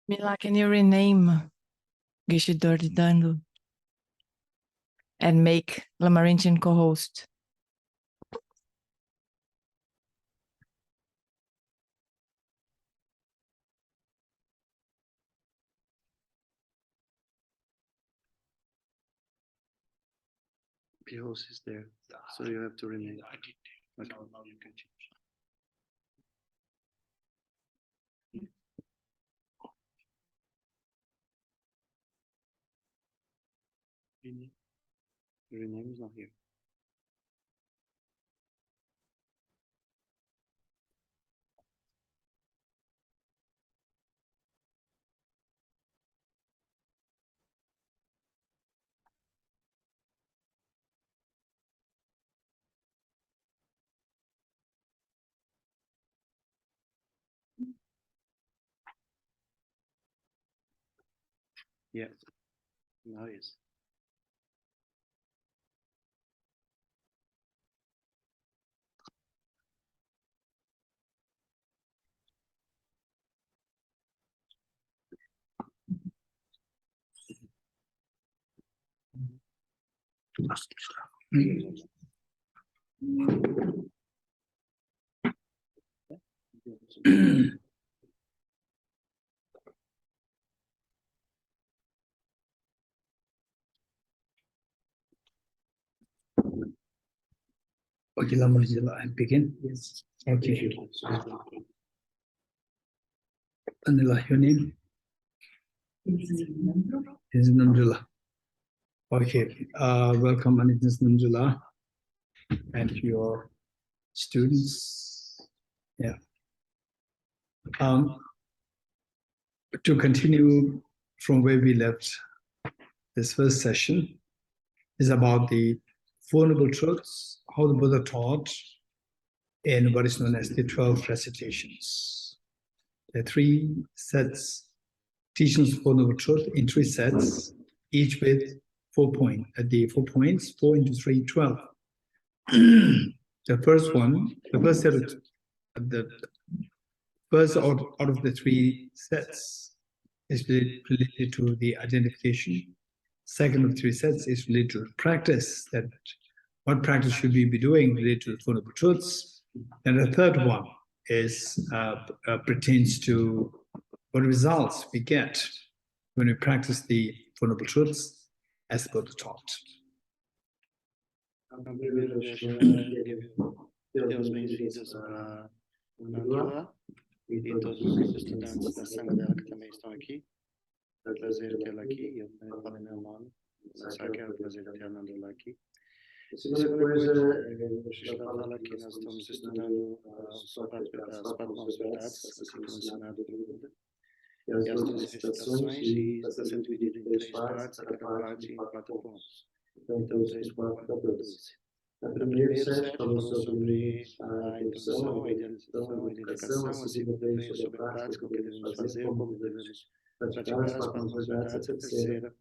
Mila, can you rename Geshe Dorji Damdul and make Lama Rinchen co-host? P-host is there, so you have to rename. Okay. Your name is not here. Yeah, now it is. Okay, Lama, I begin. Yes. Okay. Anila, your name? Is Namjula. Okay. Welcome, Anitans Namjula, and your students. Yeah. To continue from where we left, this first session is about the Four Noble Truths, how the Buddha taught, and what is known as the 12 recitations. There are 3 sets, teachings of Four Noble Truths in 3 sets, each with 4 points. The 4 points, 4 into 3, 12. The first one, the first set of the first out of the 3 sets is related to the identification. Second of 3 sets is related to practice, that what practice should we be doing related to the Four Noble Truths. And the third one is pertains to what results we get when we practice the Four Noble Truths as Buddha taught. Deus bem-vindos para Namjula e todos os estudantes da sanga dela que também estão aqui. É um prazer tê-la aqui. Eu falei meu nome, Sakya, é um prazer ter a Namjula aqui. A segunda coisa, o Krishna fala que nós estamos estudando as quatro nobres verdades, assim como ensinado pelo Buda, e as 12 recitações, e está sendo dividido em 3 partes, cada parte em 4 pontos. Então, 3 por 4 dá 12. A primeira set falou sobre a introdução, a idealização, a identificação. A segunda veio sobre a prática, o que devemos fazer, como devemos praticar as 4 nobres verdades. A terceira,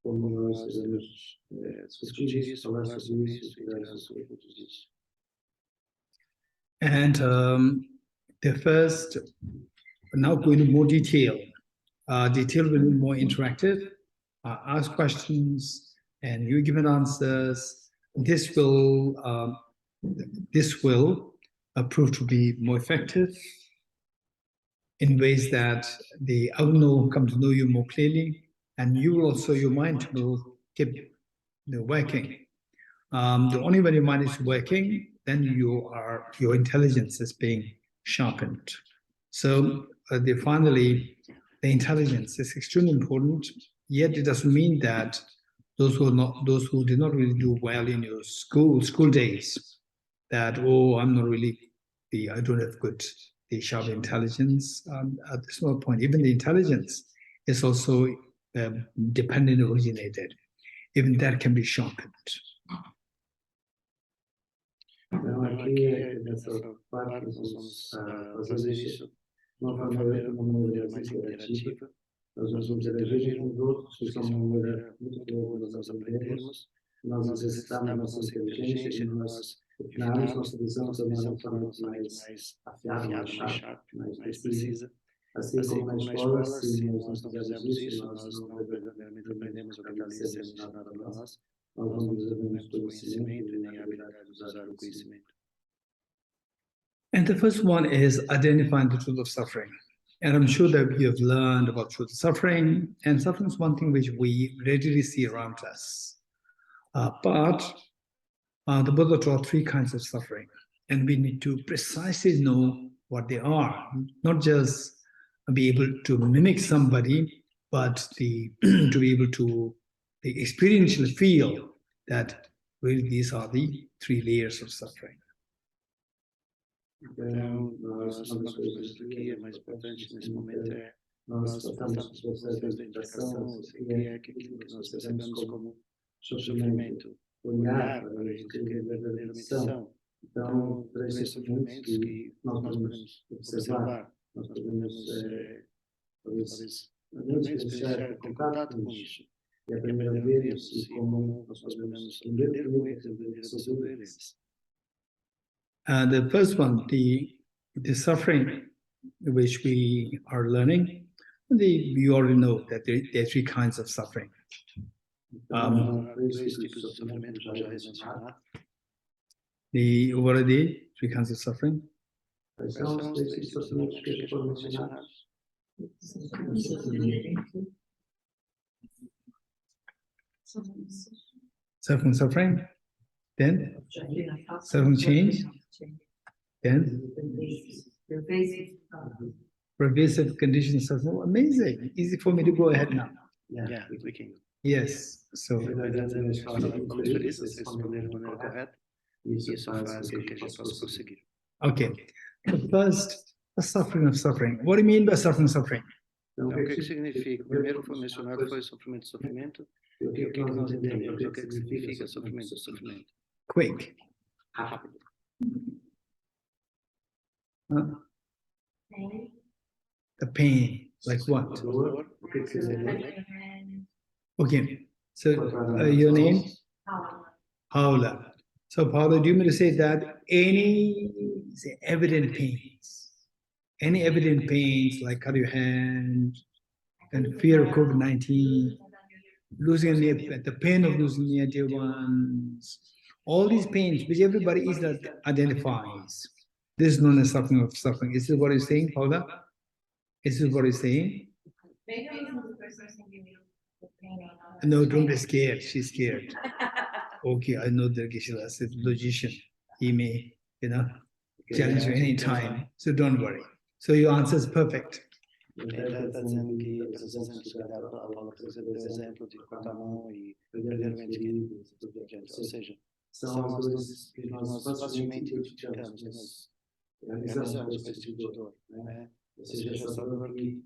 como nós devemos discutir isso, falar sobre isso e tirar os frutos disso. And the first, now go into more detail. Detail will be more interactive. Ask questions and you give answers. This will prove to be more effective in ways that the unknown come to know you more clearly, and you will also, your mind will keep working. The only when your mind is working, then your intelligence is being sharpened. So finally, the intelligence is extremely important. Yet it doesn't mean that those who did not really do well in your school days, that I'm not really I don't have good sharp intelligence. At this point, even the intelligence is also dependent originated. Even that can be sharpened. Então, aqui, nessa parte, nós vamos fazer isso de uma maneira mais interativa. Nós vamos interagir com os outros, isso é uma maneira muito boa de nós aprendermos, nós exercitarmos nossa inteligência, nós refinarmos nossa visão, tornarmos mais afiada, mais sharp, mais precisa. Assim como na escola, se nós não fizermos isso, nós não verdadeiramente aprendemos o que está ali sendo ensinado para nós não desenvolvemos conhecimento e nem a habilidade de usar o conhecimento. And the first one is identifying the truth of suffering. And I'm sure that you have learned about truth of suffering, and suffering is one thing which we readily see around us. But the Buddha taught 3 kinds of suffering, and we need to precisely know what they are, not just be able to mimic somebody, but to be able to experientially feel that really these are the 3 layers of suffering. Então, uma das coisas que é mais importante nesse momento é nós tratarmos o processo da identificação, o que é aquilo que nós percebemos como sofrimento, olhar para isso que é verdadeira missão. Então, 3 sofrimentos que nós podemos observar, nós podemos talvez experienciar contato com isso. E aprender a ver isso e como nós podemos aprender com eles, aprender a resolver eles. The first one, the suffering which we are learning, you already know that there are 3 kinds of suffering. 3 tipos de sofrimento nós já mencionamos. What are the 3 kinds of suffering? Quais são os 3 tipos de sofrimento que foram mencionados? Suffering, then suffering change, then pervasive conditions of suffering. Amazing, easy for me to go ahead now. Yeah, we can. Yes, so isso faz com que a gente possa conseguir. Okay, first, the suffering of suffering. What do you mean by suffering? Então, o que significa? O primeiro que foi mencionado foi sofrimento. E o que nós entendemos? O que significa sofrimento? Quick. The pain, like what? Okay, so your name? Paula. So Paula, do you mean to say that any evident pains like cut your hand and fear of COVID-19, losing the pain of losing the dear ones, all these pains which everybody easily identifies, this is known as suffering of suffering. Is this what he's saying, Paula? Is this what he's saying? No, don't be scared. She's scared. Okay, I know that Geshe is a logician. He may, challenge you any time. So don't worry. So your answer is perfect. Está dizendo que esses exemplos que a Paula trouxe, por exemplo, de cortar a mão e perder o ente querido, Ou seja, são as dores que nós facilmente identificamos, que nós realizamos com esse tipo de dor, né? Ou seja, essa dor que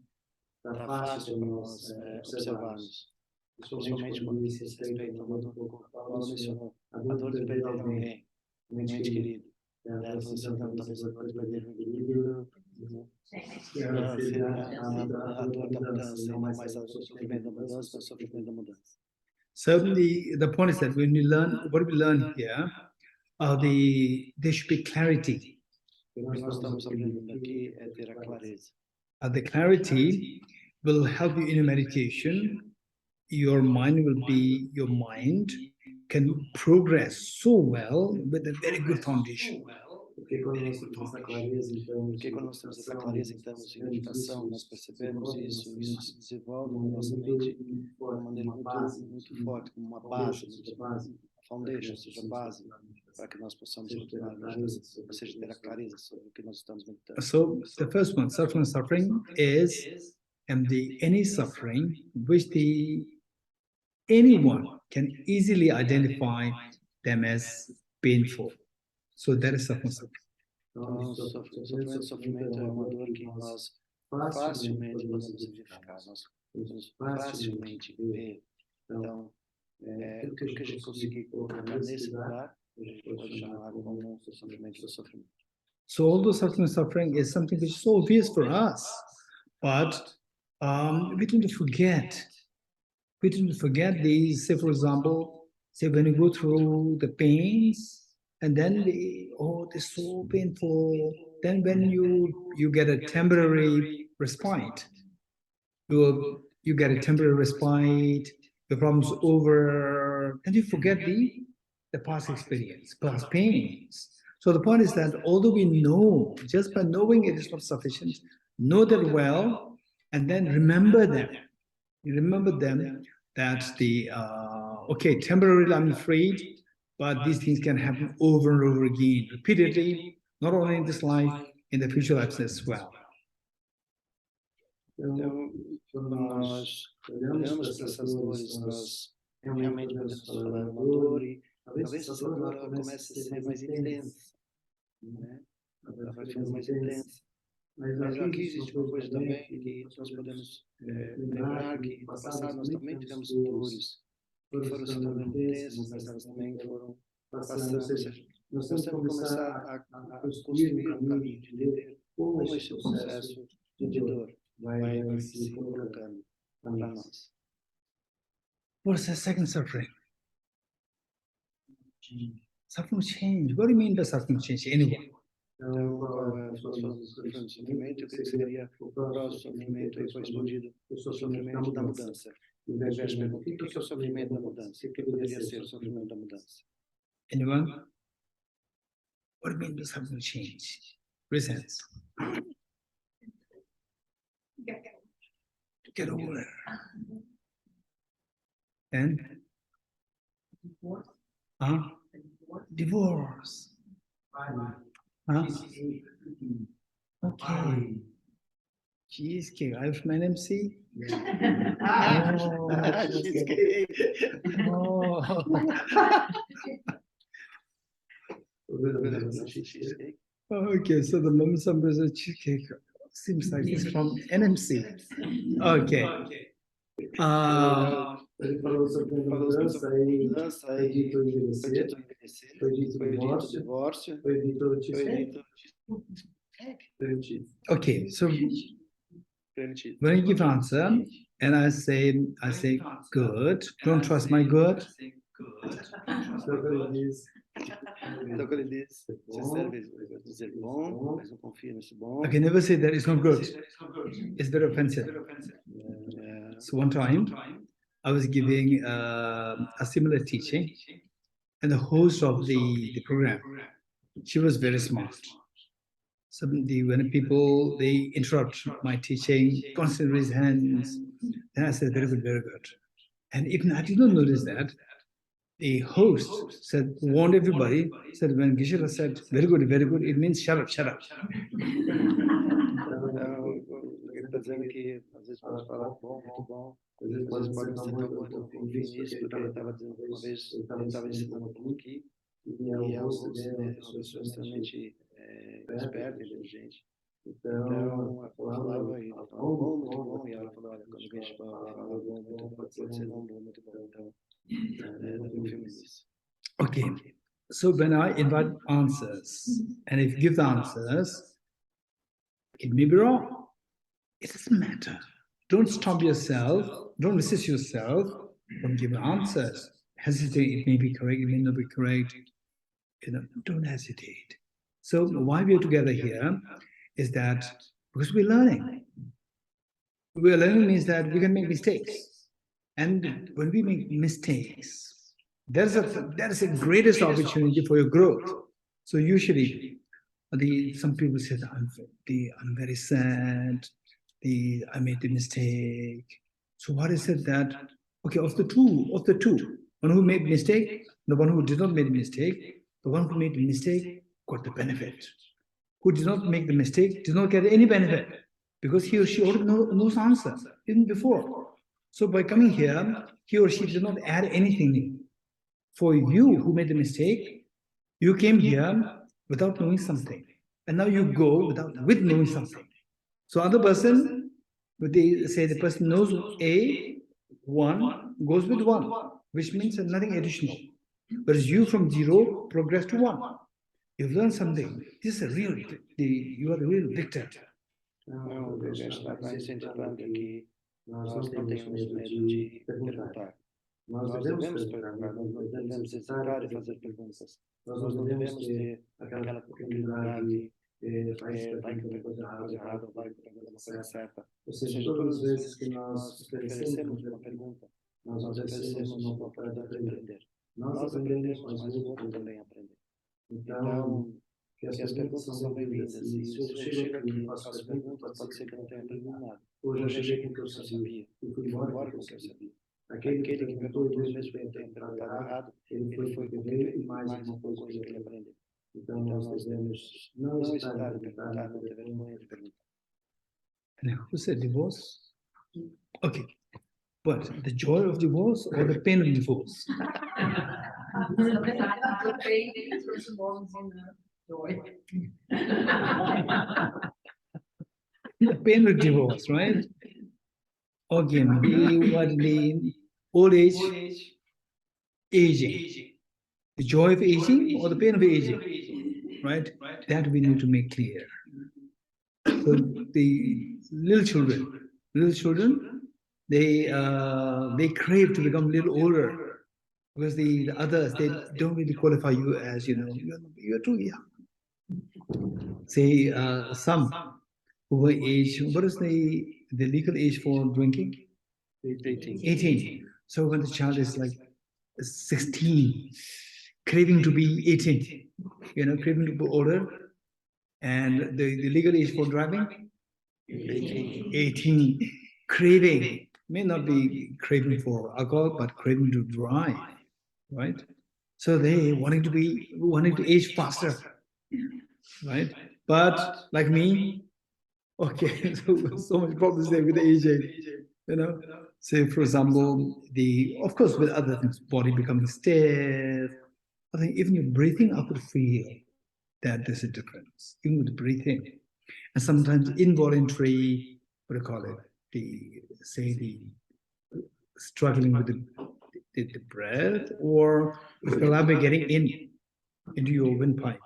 está fácil para nós observarmos, principalmente quando diz respeito a uma dor corporal. Ela mencionou a dor de perder alguém, um ente querido. Ela falou assim, não, talvez a dor de perder um querido, a dor da mudança, e não mais o sofrimento da mudança, mas o sofrimento da mudança. So the point is that when you learn, what we learn here, there should be clarity. O que nós estamos aprendendo aqui é ter a clareza. The clarity will help you in your meditation. Your mind can progress so well with a very good foundation. Porque quando nós temos essa clareza, então, em meditação, nós percebemos isso se desenvolve na nossa mente de uma maneira muito forte, como uma base, foundation, ou seja, base, para que nós possamos continuar a meditação, ou seja, ter a clareza sobre o que nós estamos meditando. So the first one, suffering is any suffering which anyone can easily identify them as painful. So that is suffering. Então, sofrimento é uma dor que nós facilmente podemos identificar, nós podemos facilmente ver. Então, tudo que a gente conseguir colocar nesse lugar, a gente pode chamar como sofrimento do sofrimento. So although suffering is something which is so obvious for us, but we tend to forget. We tend to forget these. Say, for example, when you go through the pains, and then they're so painful. Then when you get a temporary respite, you get a temporary respite, the problem's over, and you forget the past experience, past pains. So the point is that although we know, just by knowing it is not sufficient, know that well, and then remember them. You remember them that temporarily I'm afraid, but these things can happen over and over again, repeatedly, not only in this life, in the future lives as well. Então, quando nós olhamos para essas dores, nós realmente podemos falar uma dor e talvez essa dor ela comece a ser mais intensa, né? Ela vai ficando mais intensa. Mas aqui existe uma coisa também que nós podemos lembrar que no passado nós também tivemos dores que foram se tornando intensas, mas elas também foram passando. Ou seja, nós temos que começar a construir um caminho de entender como esse processo de dor vai se colocando para nós. What's the second suffering? Suffering change. What do you mean by suffering change? Anyone? Então, qual é o sofrimento? O que seria o próximo sofrimento aí foi respondido? O sofrimento da mudança. O verso pergunta, o que é o sofrimento da mudança? O que poderia ser o sofrimento da mudança? Anyone? What do you mean by suffering change? Presence. Get over it. And? Divorce. Okay. Cheesecake. Are you from NMC? Okay, so the moment somebody says cheesecake seems like it's from NMC. Okay. Ele falou sobre a mudança, aí foi dito envelhecer, foi dito divórcio, foi dito cheesecake. Okay, so when I give answer and I say good, don't trust my good. Então quando ele diz, você serve dizer bom, mas não confia nesse bom. Okay, never say that it's not good. It's very offensive. So one time, I was giving a similar teaching, and the host of the program, she was very smart. So when people, they interrupt my teaching, constantly raise hands, then I said, very good, very good. And even I did not notice that. The host said, warned everybody, said, when Geshe said, very good, it means shut up, shut up. dizendo que às vezes pode falar bom, muito bom, às vezes pode ser tão muito finíssimo, porque ele estava dizendo que uma vez ele estava ensinando um aqui, e a outra dele é uma pessoa extremamente esperta, inteligente. Então, ela falava e ela falava bom, muito bom, e ela falou, olha, quando alguém fala bom, muito bom, pode ser não bom, muito bom. Então, não confio nisso. Okay, so when I invite answers, and if you give the answers, it may be wrong. It doesn't matter. Don't stop yourself, don't resist yourself, don't give answers. Hesitate, it may be correct, it may not be correct. Don't hesitate. So why we are together here is that because we're learning. We're learning means that we can make mistakes. And when we make mistakes, that is the greatest opportunity for your growth. So usually, some people say that I'm very sad, I made the mistake. So what is it that, okay, of the two, one who made mistake, the one who did not make the mistake, the one who made the mistake got the benefit. Who did not make the mistake did not get any benefit because he or she already knows answer even before. So by coming here, he or she did not add anything new. For you who made the mistake, you came here without knowing something. And now you go with knowing something. So other person, they say the person knows A, 1, goes with 1, which means nothing additional. Whereas you from 0 progress to 1. You've learned something. This is you are a real victor. Não, o Geshe está incentivando que nós não tenhamos medo de perguntar. Nós devemos perguntar, nós não devemos hesitar em fazer perguntas. Nós não devemos ter aquela oportunidade vai que eu coisa errada, ou vai que eu uma coisa certa. Ou seja, todas as vezes que nós oferecemos uma pergunta, nós oferecemos uma oportunidade de aprender. Nós aprendemos, mas o outro também aprende. Então, que as perguntas são bem-vindas. E se eu chego aqui e faço perguntas, pode ser que eu não tenha aprendido nada. Hoje eu cheguei com o que eu sabia, e fui embora com o que eu sabia. Aquele que perguntou, mesmo que eu tenha perguntado errado, ele foi porque veio e mais uma coisa que ele aprendeu. Então, nós devemos não hesitar em perguntar, não ter vergonha de perguntar. Now, who said divorce? Okay. What? The joy of divorce or the pain of divorce? The pain is first involved in the joy. The pain of divorce, right? Okay, the old age, aging. The joy of aging or the pain of aging, right? That we need to make clear. So the little children, they crave to become a little older because the others, they don't really qualify you as, you're too young. Say some who were age, what is the legal age for drinking? 18. So when the child is like 16, craving to be 18, craving to be older, and the legal age for driving? 18. Craving, may not be craving for alcohol, but craving to drive, right? So they wanting to age faster, right? But like me, okay, so much problems there with aging, Say, for example, of course, with other things, body becoming stiff. I think even your breathing, I could feel that there's a difference, even with breathing. And sometimes involuntary, what do you call it? The struggling with the breath, or saliva getting into your windpipe,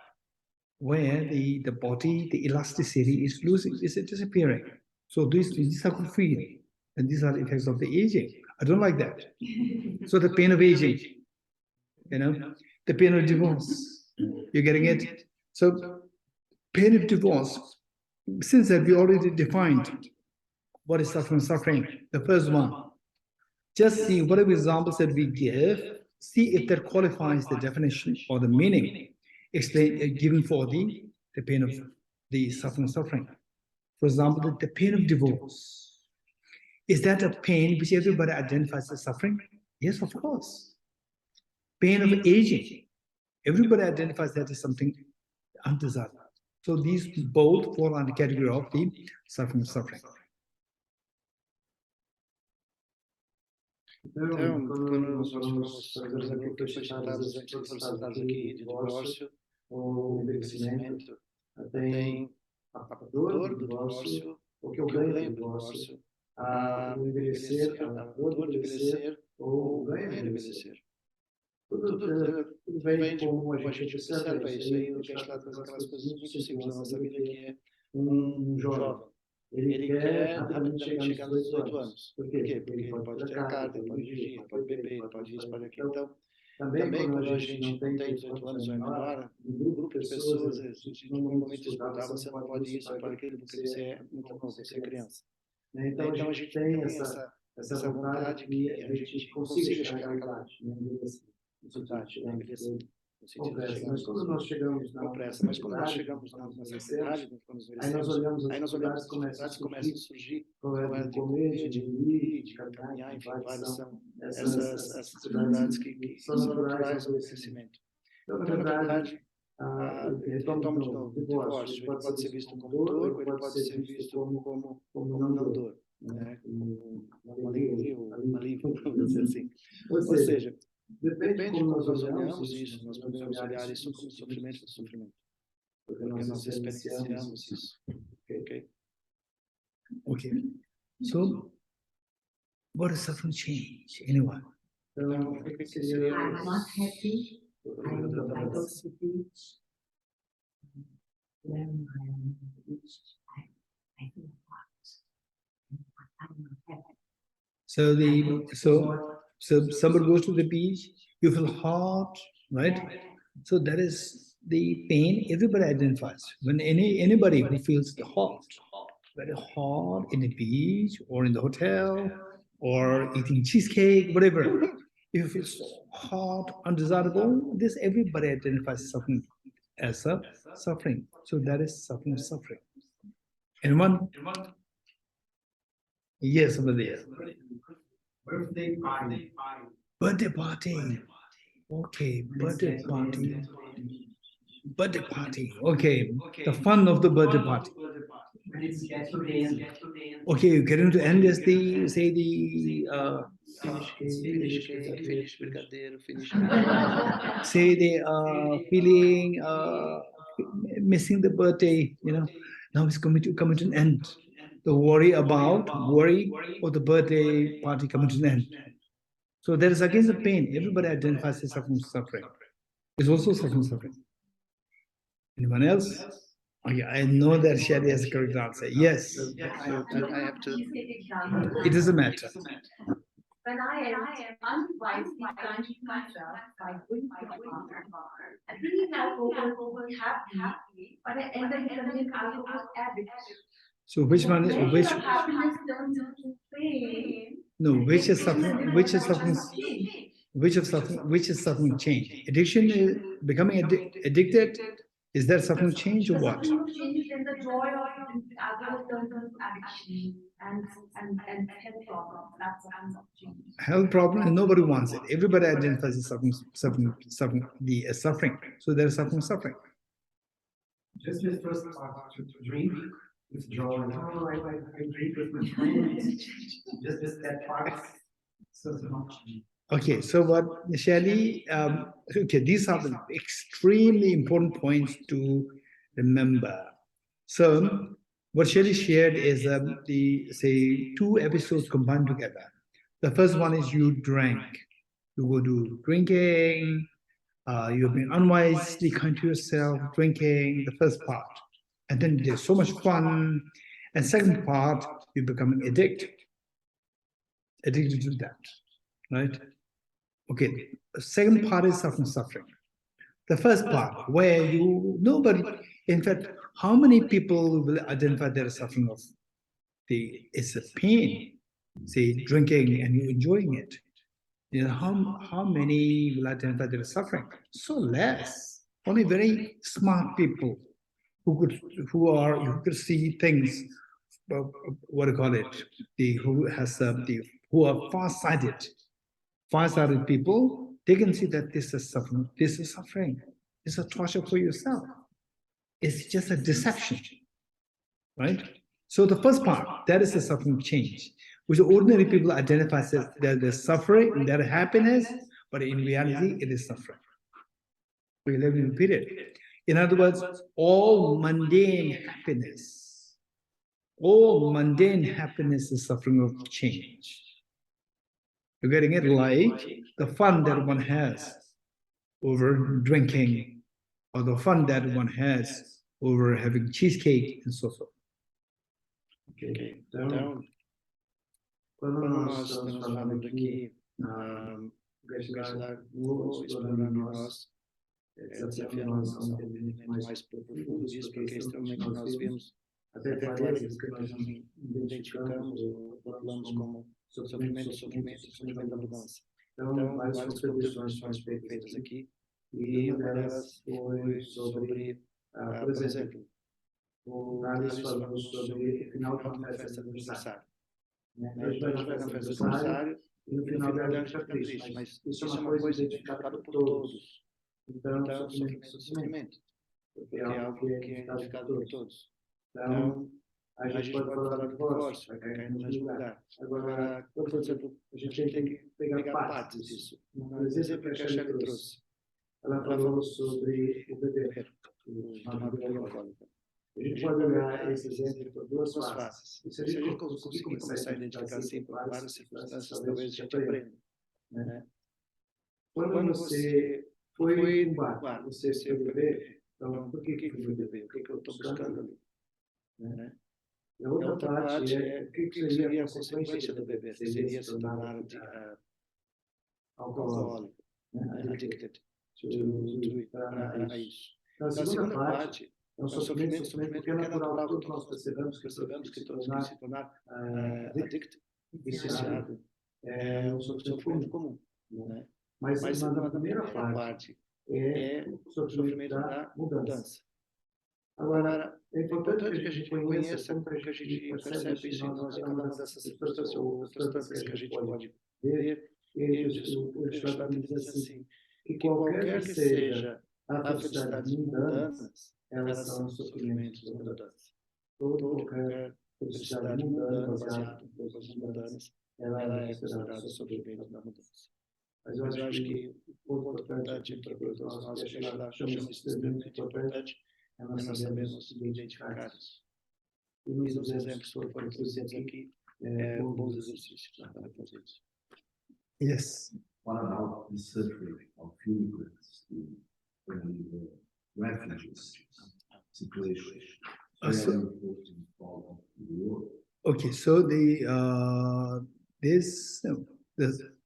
where the body, the elasticity is disappearing. So these I could feel. And these are the effects of the aging. I don't like that. So the pain of aging, the pain of divorce, you're getting it? So pain of divorce, since that we already defined what is suffering, the first one. Just see whatever examples that we give, see if that qualifies the definition or the meaning given for the pain of the suffering. For example, the pain of divorce. Is that a pain which everybody identifies as suffering? Yes, of course. Pain of aging. Everybody identifies that as something undesirable. So these both fall under the category of the suffering. Então, quando nós falamos, por exemplo, que foi citado os exemplos que foram citados aqui de divórcio ou envelhecimento, tem a dor do divórcio, o que eu ganho do divórcio, o envelhecer, a dor de envelhecer ou o ganho de envelhecer. Tudo vem de como a gente observa isso. Aí o Geshe traz aquelas coisas muito simples da nossa vida, que é um jovem. Ele quer rapidamente chegar nos 18 anos. Por quê? Porque ele pode ter a carta, ele pode dirigir, ele pode beber, ele pode isso, pode aquilo. Então, também quando a gente não tem 18 anos ou é menor, um grupo de pessoas, a gente normalmente escuta, você não pode isso, pode aquilo, porque você é muito novo, você é criança. Então a gente tem essa vontade que a gente consiga chegar naquela idade, no sentido de chegar, mas quando nós chegamos com pressa, mas quando nós chegamos na ansiedade, quando nós envelhecemos, aí nós olhamos as dificuldades que começam a surgir, qual é de comer, de dormir, de caminhar, enfim, várias são essas dificuldades que são naturais ao envelhecimento. Então, na verdade, retomo de novo, o divórcio, ele pode ser visto como dor, ou ele pode ser visto como não dor, né? Como uma alegria, ou um alívio, vamos dizer assim. Ou seja, depende de como nós olhamos isso, nós podemos olhar isso como sofrimento do sofrimento, porque nós experienciamos isso. Okay? So, what is suffering change? Anyone? Então, o que seria? I'm not happy. I go to the beach. When I'm on the beach, I feel hot. I'm not happy. So somebody goes to the beach, you feel hot, right? So that is the pain everybody identifies. When anybody who feels the hot, very hot in the beach or in the hotel or eating cheesecake, whatever, if you feel so hot, undesirable, this everybody identifies suffering as a suffering. So that is suffering. Anyone? Yes, over there. Birthday party. Birthday party. Okay, birthday party. Birthday party. Okay, the fun of the birthday party. Okay, you get into end as the say the Finish brigadeiro, finish say the feeling missing the birthday, now it's coming to an end. The worry or the birthday party coming to an end. So there is again the pain. Everybody identifies as suffering. It's also suffering. Anyone else? Okay, I know that Shadi has a correct answer. Yes. I have to. It doesn't matter. When I am unwisely punishing myself by doing my partner, I think I will happy, but I end up becoming alcohol addict. So which one is which? Happiness turns into pain. No, which is suffering? Which is suffering change? Addiction is becoming addicted. Is that suffering change or what? Suffering change, then the joy of alcohol turns into addiction and health problem. That's suffering change. Health problem, and nobody wants it. Everybody identifies as suffering. So there is suffering. Just this first part to drink with joy. Oh, I drink with my friends. Just that part. So much. Okay, so what Shelley, okay, these are the extremely important points to remember. So what Shelley shared is the 2 episodes combined together. The first one is you drank. You go to drinking, you've been unwisely kind to yourself, drinking, the first part. And then there's so much fun. And second part, you're becoming addicted to that, right? Okay, the second part is suffering. The first part, where nobody, in fact, how many people will identify their suffering of it's a pain, say drinking and you enjoying it? How many will identify their suffering? So less. Only very smart people who could see things, what do you call it? Who are far-sighted people, they can see that this is suffering. It's a torture for yourself. It's just a deception, right? So the first part, that is the suffering change. which ordinary people identify as their suffering, their happiness, but in reality, it is suffering. We live in a period. In other words, all mundane happiness is suffering of change. You're getting it, like the fun that one has over drinking, or the fun that one has over having cheesecake and so forth. Ok, então, quando nós estamos falando aqui, explorar em nós, desafiar nós a um entendimento mais profundo disso, porque é extremamente nós vimos, até técnicas que nós identificamos ou rotulamos como sofrimento da mudança. Então, várias contribuições foram feitas aqui, e uma delas foi sobre, por exemplo, o Thales falando sobre o final de uma festa de aniversário. Então, a gente vai na festa de aniversário e no final dela a gente fica triste, mas isso é uma coisa identificada por todos. Então, sofrimento, porque é algo que é identificado por todos. Então, a gente pode falar do divórcio, vai cair no mesmo lugar. Agora, por exemplo, a gente tem que pegar partes disso. Um exemplo que a Jeanne trouxe. Ela falou sobre o fevereiro, chamado alcoólica. A gente pode olhar esse exemplo por duas faces. E se a gente conseguir começar a identificar assim por várias circunstâncias, talvez a gente aprenda. Né? Quando você foi no bar, você foi beber, então por que foi beber? O que eu estou buscando ali? Né? E a outra parte é o que seria a consequência do beber? Seria se tornar alcoólico, addicted a isso. Então, a segunda parte é um sofrimento porque é natural, todos nós percebemos que todos que se tornar addicted, viciado, é um sofrimento comum. Né? Mas na primeira parte é o sofrimento da mudança. Agora, é importante que a gente conheça como que a gente percebe isso em nós, em cada uma dessas circunstâncias ou outras tantas que a gente pode ver. E o Geshe diz assim, que qualquer que seja a felicidade mundana, elas são sofrimentos da mudança. Qualquer felicidade mundana, baseada em coisas mundanas, ela é considerada sofrimento da mudança. Mas eu acho que o ponto importante aqui para todos nós, que a gente chama isso de extremamente importante, é nós sabermos identificar isso. E nos exemplos que foram produzidos aqui, bons exercícios para fazer isso. Yes. What about the suffering of immigrants in the refugees situation? Okay, so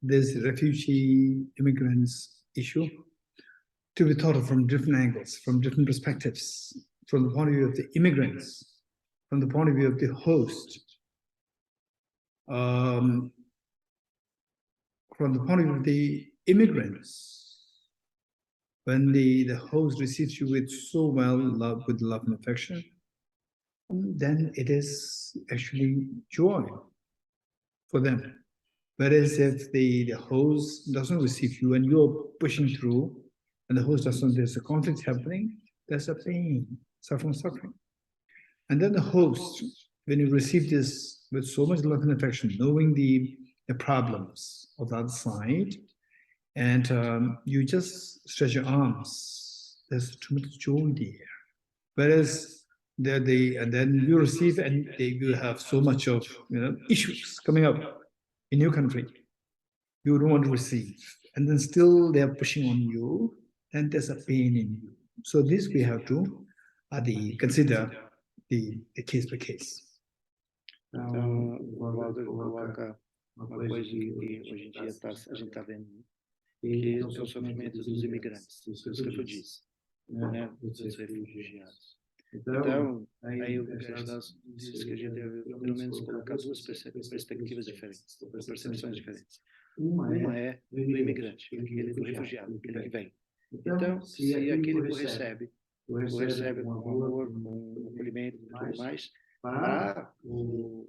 this refugee immigrants issue to be thought of from different angles, from different perspectives, from the point of view of the immigrants, from the point of view of the host, from the point of view of the immigrants. When the host receives you with so well love, with love and affection, then it is actually joy for them. Whereas if the host doesn't receive you and you're pushing through, and the host doesn't, there's a conflict happening, there's a pain, suffering. And then the host, when you receive this with so much love and affection, knowing the problems of the other side, and you just stretch your arms, there's too much joy there. Whereas and then you receive and you have so much of issues coming up in your country. You don't want to receive. And then still they are pushing on you, and there's a pain in you. So this we have to consider the case by case. Então, o Walter coloca uma coisa que hoje em dia a gente está vendo, que é o sofrimento dos imigrantes, dos refugiados, né? Dos refugiados. Então, aí o Geshe diz que a gente deve, pelo menos, colocar duas perspectivas diferentes, duas percepções diferentes. Uma é do imigrante, aquele do refugiado, aquele que vem. Então, se aquele que o recebe com amor, com acolhimento e tudo mais, para o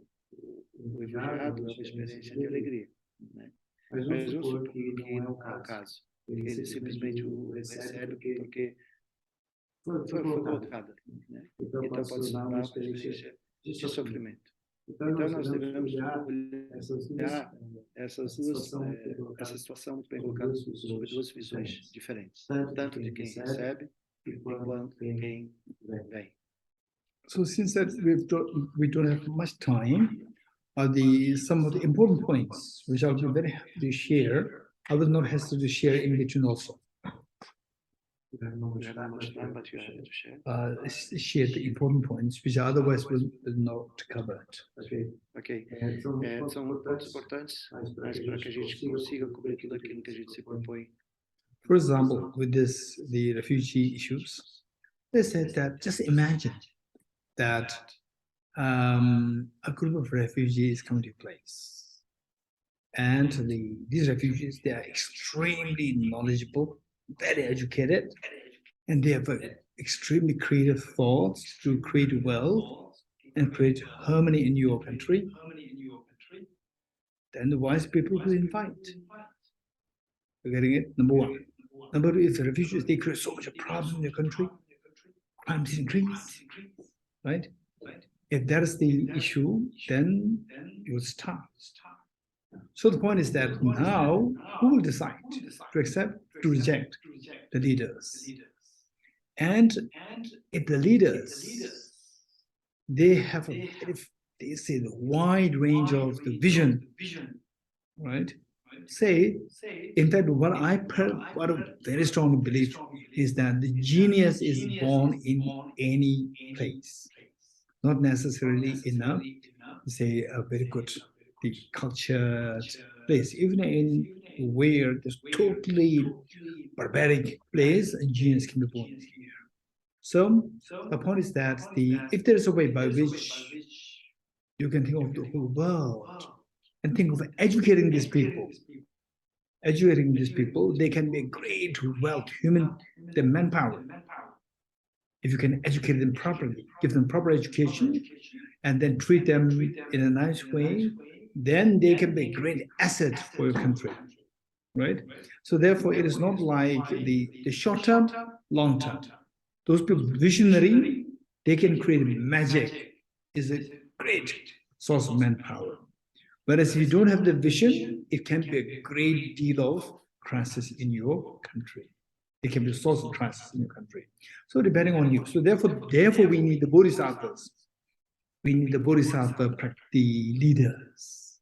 refugiado é uma experiência de alegria. Né? Mas vamos supor que não é o caso. Ele simplesmente o recebe porque foi colocado. Né? Então pode se tornar uma experiência de sofrimento. Então, nós devemos olhar essa situação bem colocada sob duas visões diferentes, tanto de quem recebe quanto de quem vem. So since that we don't have much time, some of the important points which I'll be very happy to share, I will not hesitate to share in between also. We have not much time, but you have to share. Share the important points which otherwise will not cover it. Ok. São pontos importantes, mas para que a gente consiga cobrir tudo aquilo que a gente se propõe. For example, with the refugee issues, they said that just imagine that a group of refugees come to a place, and these refugees, they are extremely knowledgeable, very educated, and they have extremely creative thoughts to create wealth and create harmony in your country. Then the wise people will invite. You're getting it? Number one. Number two, if the refugees, they create so much a problem in your country, crimes increase, right? If that is the issue, then you will stop. So the point is that now, who will decide to accept, to reject the leaders? And if the leaders, they have they say the wide range of the vision, right? Say, in fact, what a very strong belief is that the genius is born in any place, not necessarily in a, say, a very good, the cultured place. Even in where there's totally barbaric place, a genius can be born here. So the point is that if there is a way by which you can think of the whole world and think of educating these people, they can be a great wealth, the manpower. If you can educate them properly, give them proper education, and then treat them in a nice way, then they can be a great asset for your country, right? So therefore, it is not like the short term, long term. Those people, visionary, they can create magic, is a great source of manpower. Whereas if you don't have the vision, it can be a great deal of crisis in your country. It can be a source of crisis in your country. So depending on you. So therefore we need the bodhisattvas. We need the bodhisattva, the leaders,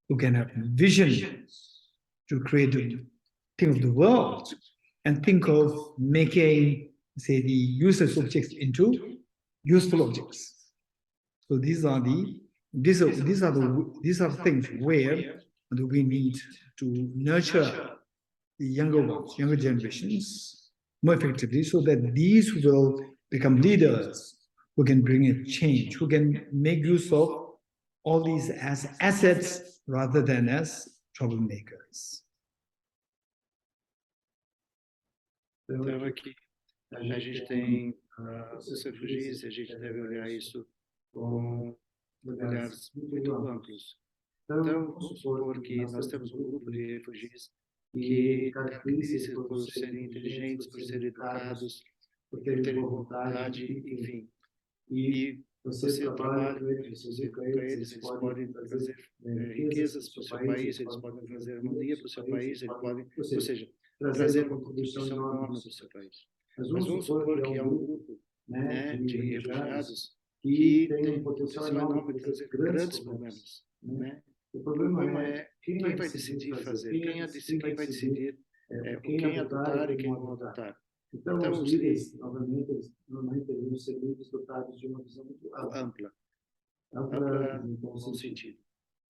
who can have vision to create the thing of the world and think of making, say, the useless objects into useful objects. So these are the things where we need to nurture the younger ones, younger generations more effectively, so that these will become leaders who can bring a change, who can make use of all these as assets rather than as troublemakers. Então aqui a gente tem os refugiados e a gente deve olhar isso com olhares muito amplos. Então, vamos supor que nós temos um grupo de refugiados que caracterizam por serem inteligentes, por serem educados, por terem vontade, enfim. E você trabalha com eles, eles podem trazer riquezas para o seu país, eles podem trazer harmonia para o seu país, eles podem, ou seja, trazer uma contribuição enorme para o seu país. Mas vamos supor que é um grupo, né, de refugiados que tem um potencial enorme de trazer grandes problemas, né? O problema é quem vai decidir fazer, quem vai decidir quem adotar e quem não adotar. Então os líderes, normalmente deveriam ser líderes dotados de uma visão muito ampla no bom sentido.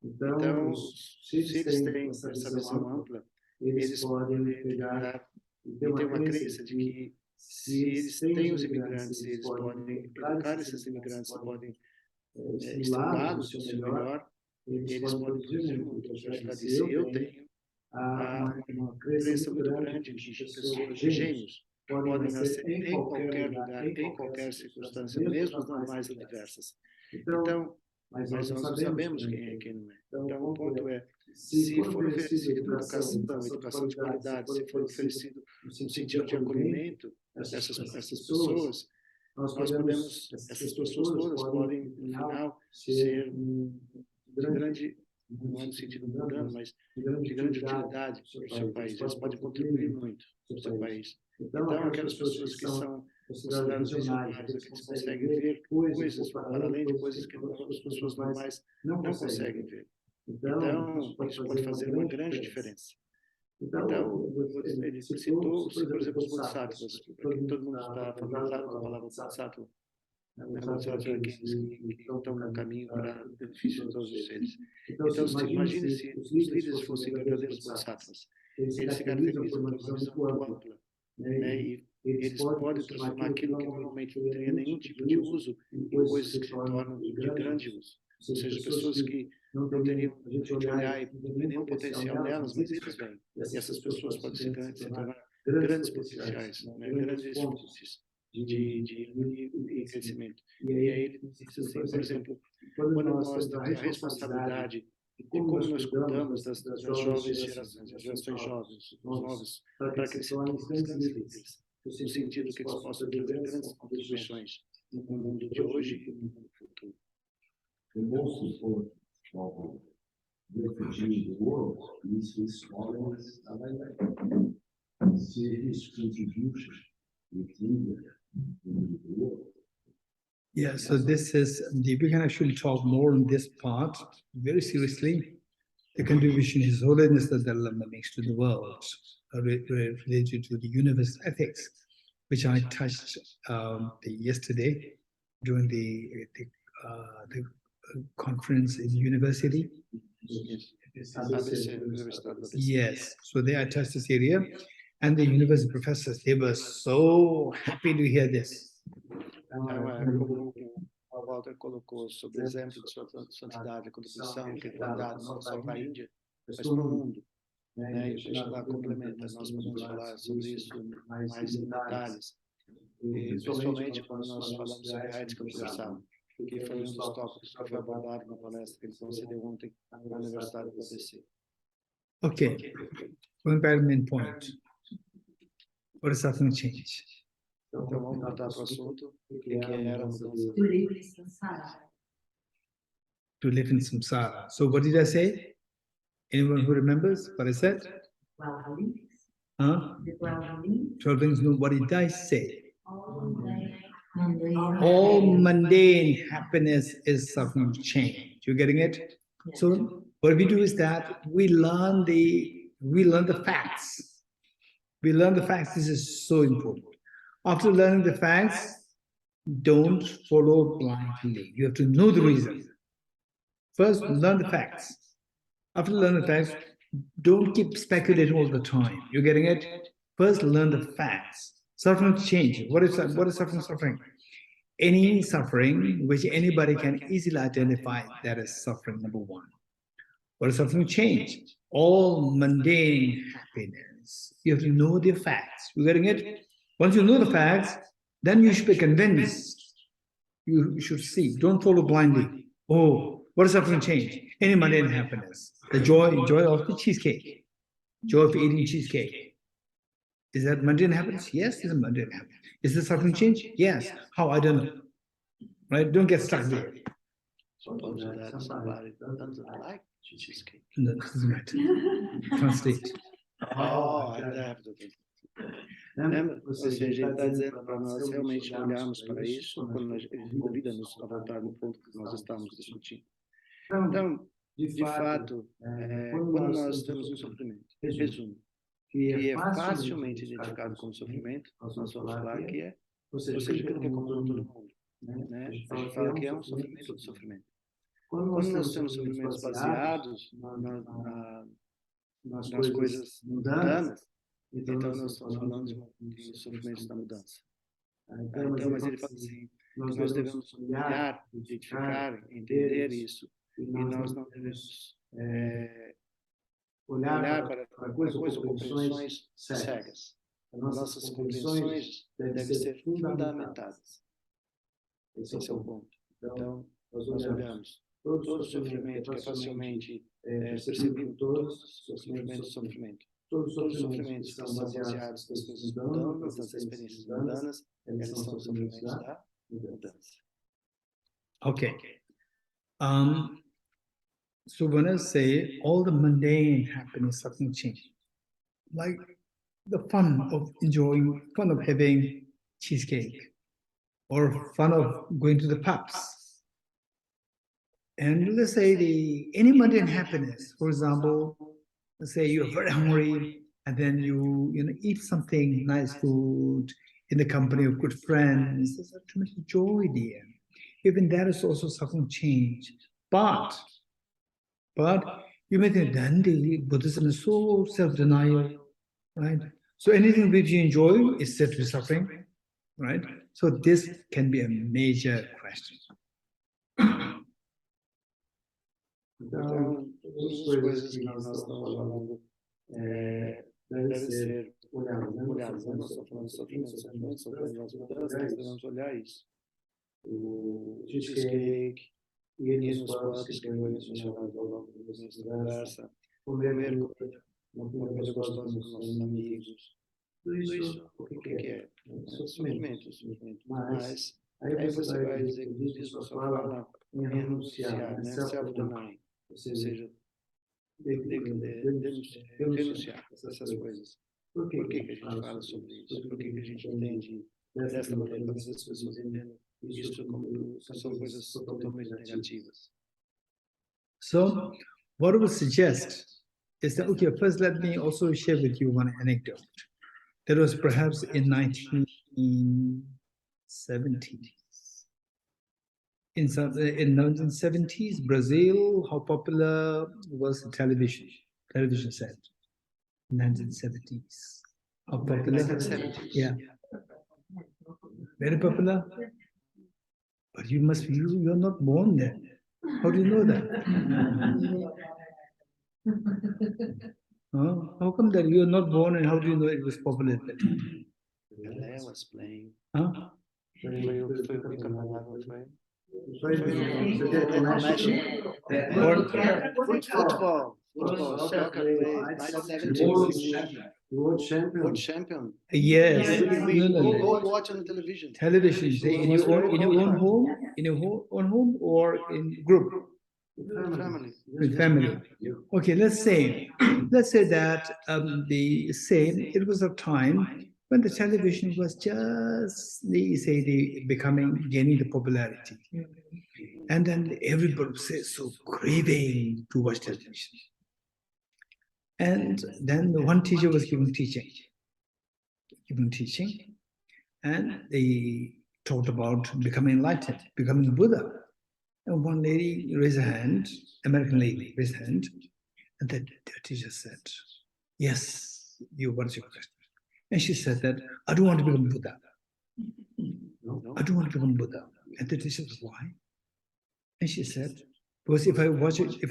Então, se eles têm essa visão ampla, eles podem pegar e ter uma crença de que se eles têm os imigrantes, eles podem educar esses imigrantes, podem estimulá-los ao seu melhor, eles podem produzir muito. Se eu tenho uma crença muito grande de pessoas, de gênios, podem nascer em qualquer lugar, em qualquer circunstância, mesmo as não mais adversas. Então, mas nós não sabemos quem é e quem não é. Então, o ponto é, se for oferecido educação de qualidade, se for oferecido um sentido de acolhimento a essas pessoas, essas pessoas todas podem, no final, ser de grande, não é no sentido mundano, mas de grande utilidade para o seu país. Eles podem contribuir muito para o seu país. Então, aquelas pessoas que são consideradas visionárias, que conseguem ver coisas para além de coisas que as pessoas normais não conseguem ver. Então, isso pode fazer uma grande diferença. Então, ele citou, por exemplo, os Bodhisattvas, porque todo mundo está familiarizado com a palavra Bodhisattva. Bodhisattvas é aqueles que estão no caminho para o benefício de todos os seres. Então, imagine se os líderes fossem verdadeiros Bodhisattvas. Eles se caracterizam por uma visão muito ampla, né? E eles podem transformar aquilo que normalmente não teria nenhum tipo de uso em coisas que se tornam de grande uso. Ou seja, pessoas que não teriam a gente olhar e não tem nenhum potencial nelas, mas eles vêm. E essas pessoas podem se tornar grandes potenciais, né? Grandes fontes de crescimento. E aí ele diz assim, por exemplo, quando nós temos a responsabilidade de como nós cuidamos das jovens gerações, as gerações jovens, os novos, para que eles se tornem grandes líderes, no sentido que eles possam trazer grandes contribuições no mundo de hoje e no mundo futuro. The most important of refugees in the world is his followers and see his contribution within the world. Yeah, so this is, we can actually talk more on this part very seriously. The contribution His Holiness the Dalai Lama makes to the world related to the universal ethics, which I touched yesterday during the conference in university. Yes, so there I touched this area, and the university professors, they were so happy to hear this. O Walter colocou sobre o exemplo de sua santidade, a contribuição que ele tem dado não só para a Índia, mas para o mundo. Né? E deixa lá complementa, nós podemos falar sobre isso mais em detalhes. E, principalmente quando nós falamos sobre a ética universal, que foi um dos tópicos que foi abordado na palestra que ele concedeu ontem na Universidade do ABC. Okay, going back to the main point. What is happening change? Então vamos voltar para o assunto, o que era a mudança. To live in samsara. So what did I say? Anyone who remembers what I said? 12 links. Huh? The 12 links. 12 things, no, what did I say? Mundane. All mundane happiness is suffering change. You getting it? So what we do is that we learn the facts. We learn the facts. This is so important. After learning the facts, don't follow blindly. You have to know the reason. First, learn the facts. After learning the facts, don't keep speculating all the time. You're getting it? First, learn the facts. Suffering change. What is suffering? Suffering. Any suffering which anybody can easily identify, that is suffering, number one. What is suffering? Change. All mundane happiness. You have to know the facts. You're getting it? Once you know the facts, then you should be convinced. You should see. Don't follow blindly. Oh, what is suffering? Change. Any mundane happiness. The joy of the cheesecake. Joy of eating cheesecake. Is that mundane happiness? Yes, it's a mundane happiness. Is the suffering change? Yes. How? I don't know. Right? Don't get stuck there. Suppose that somebody doesn't like cheesecake. No, it doesn't matter. Translate. Oh, I have to think. Ou seja, ele está dizendo para nós realmente olharmos para isso quando ele convida-nos a voltar no ponto que nós estamos discutindo. Então, de fato, quando nós temos um sofrimento, resumo, que é facilmente identificado como sofrimento, nós vamos falar que é, ou seja, aquilo que é comum a todo mundo. Né? A gente fala que é um sofrimento do sofrimento. Quando nós temos sofrimentos baseados nas coisas mundanas, então nós estamos falando de sofrimentos da mudança. Então, mas ele fala assim, que nós devemos olhar, identificar, entender isso, e nós não devemos olhar para coisas ou compreensões cegas. As nossas compreensões devem ser fundamentadas. Esse é o ponto. Então, nós olhamos todo o sofrimento que é facilmente percebido, todos os sofrimentos, Todos Todos os os sofrimentos que são baseados nas coisas mundanas, nas experiências mundanas, eles são sofrimentos da mudança. Okay. So when I say all the mundane happiness, something change, like the fun of enjoying, fun of having cheesecake, or fun of going to the pubs. And let's say any mundane happiness, for example, let's say you're very hungry and then you eat something, nice food in the company of good friends. There's a tremendous joy there. Even that is also something change. But you may think then the Buddhism is so self-denial, right? So anything which you enjoy is said to be suffering, right? So this can be a major question. Então, todas as coisas que nós estamos falando devem ser olhadas, né? Nós estamos falando de sofrimento, são coisas das mudanças, nós devemos olhar isso. O cheesecake, ir nos pubs, que foi mencionado ao longo dessa conversa, comer uma comida gostosa com nossos amigos. Tudo isso, o que é? Sofrimento. Mas aí você vai dizer que o budismo só fala em renunciar, né? Self-denying, ou seja, denunciar essas coisas. Por que a gente fala sobre isso? Por que a gente entende desta maneira? Talvez as pessoas entendam isso como são coisas totalmente negativas. So, what I would suggest is that, okay, first let me also share with you one anecdote. That was perhaps in 1970s. In 1970s, Brazil, how popular was the television set? 1970s. How popular? 1970s. Yeah. Very popular. But you're not born then. How do you know that? How come that you're not born and how do you know it was popular at that time? Pelé was playing. Huh? Foi o que acompanhava, foi. Football, soccer play, 1970s. World champion. Yes. Go watch on the television. Television, say in your own home or in group? Family. With family. Okay, let's say that it was a time when the television was just gaining the popularity, and then everybody was so craving to watch television. And then one teacher was giving teaching, and they talked about becoming enlightened, becoming Buddha. And one lady raised her hand, American lady raised her hand, and the teacher said, "Yes, what's your question?" And she said that, "I don't want to become Buddha. I don't want to become Buddha." And the teacher said, "Why?" And she said, "Because if I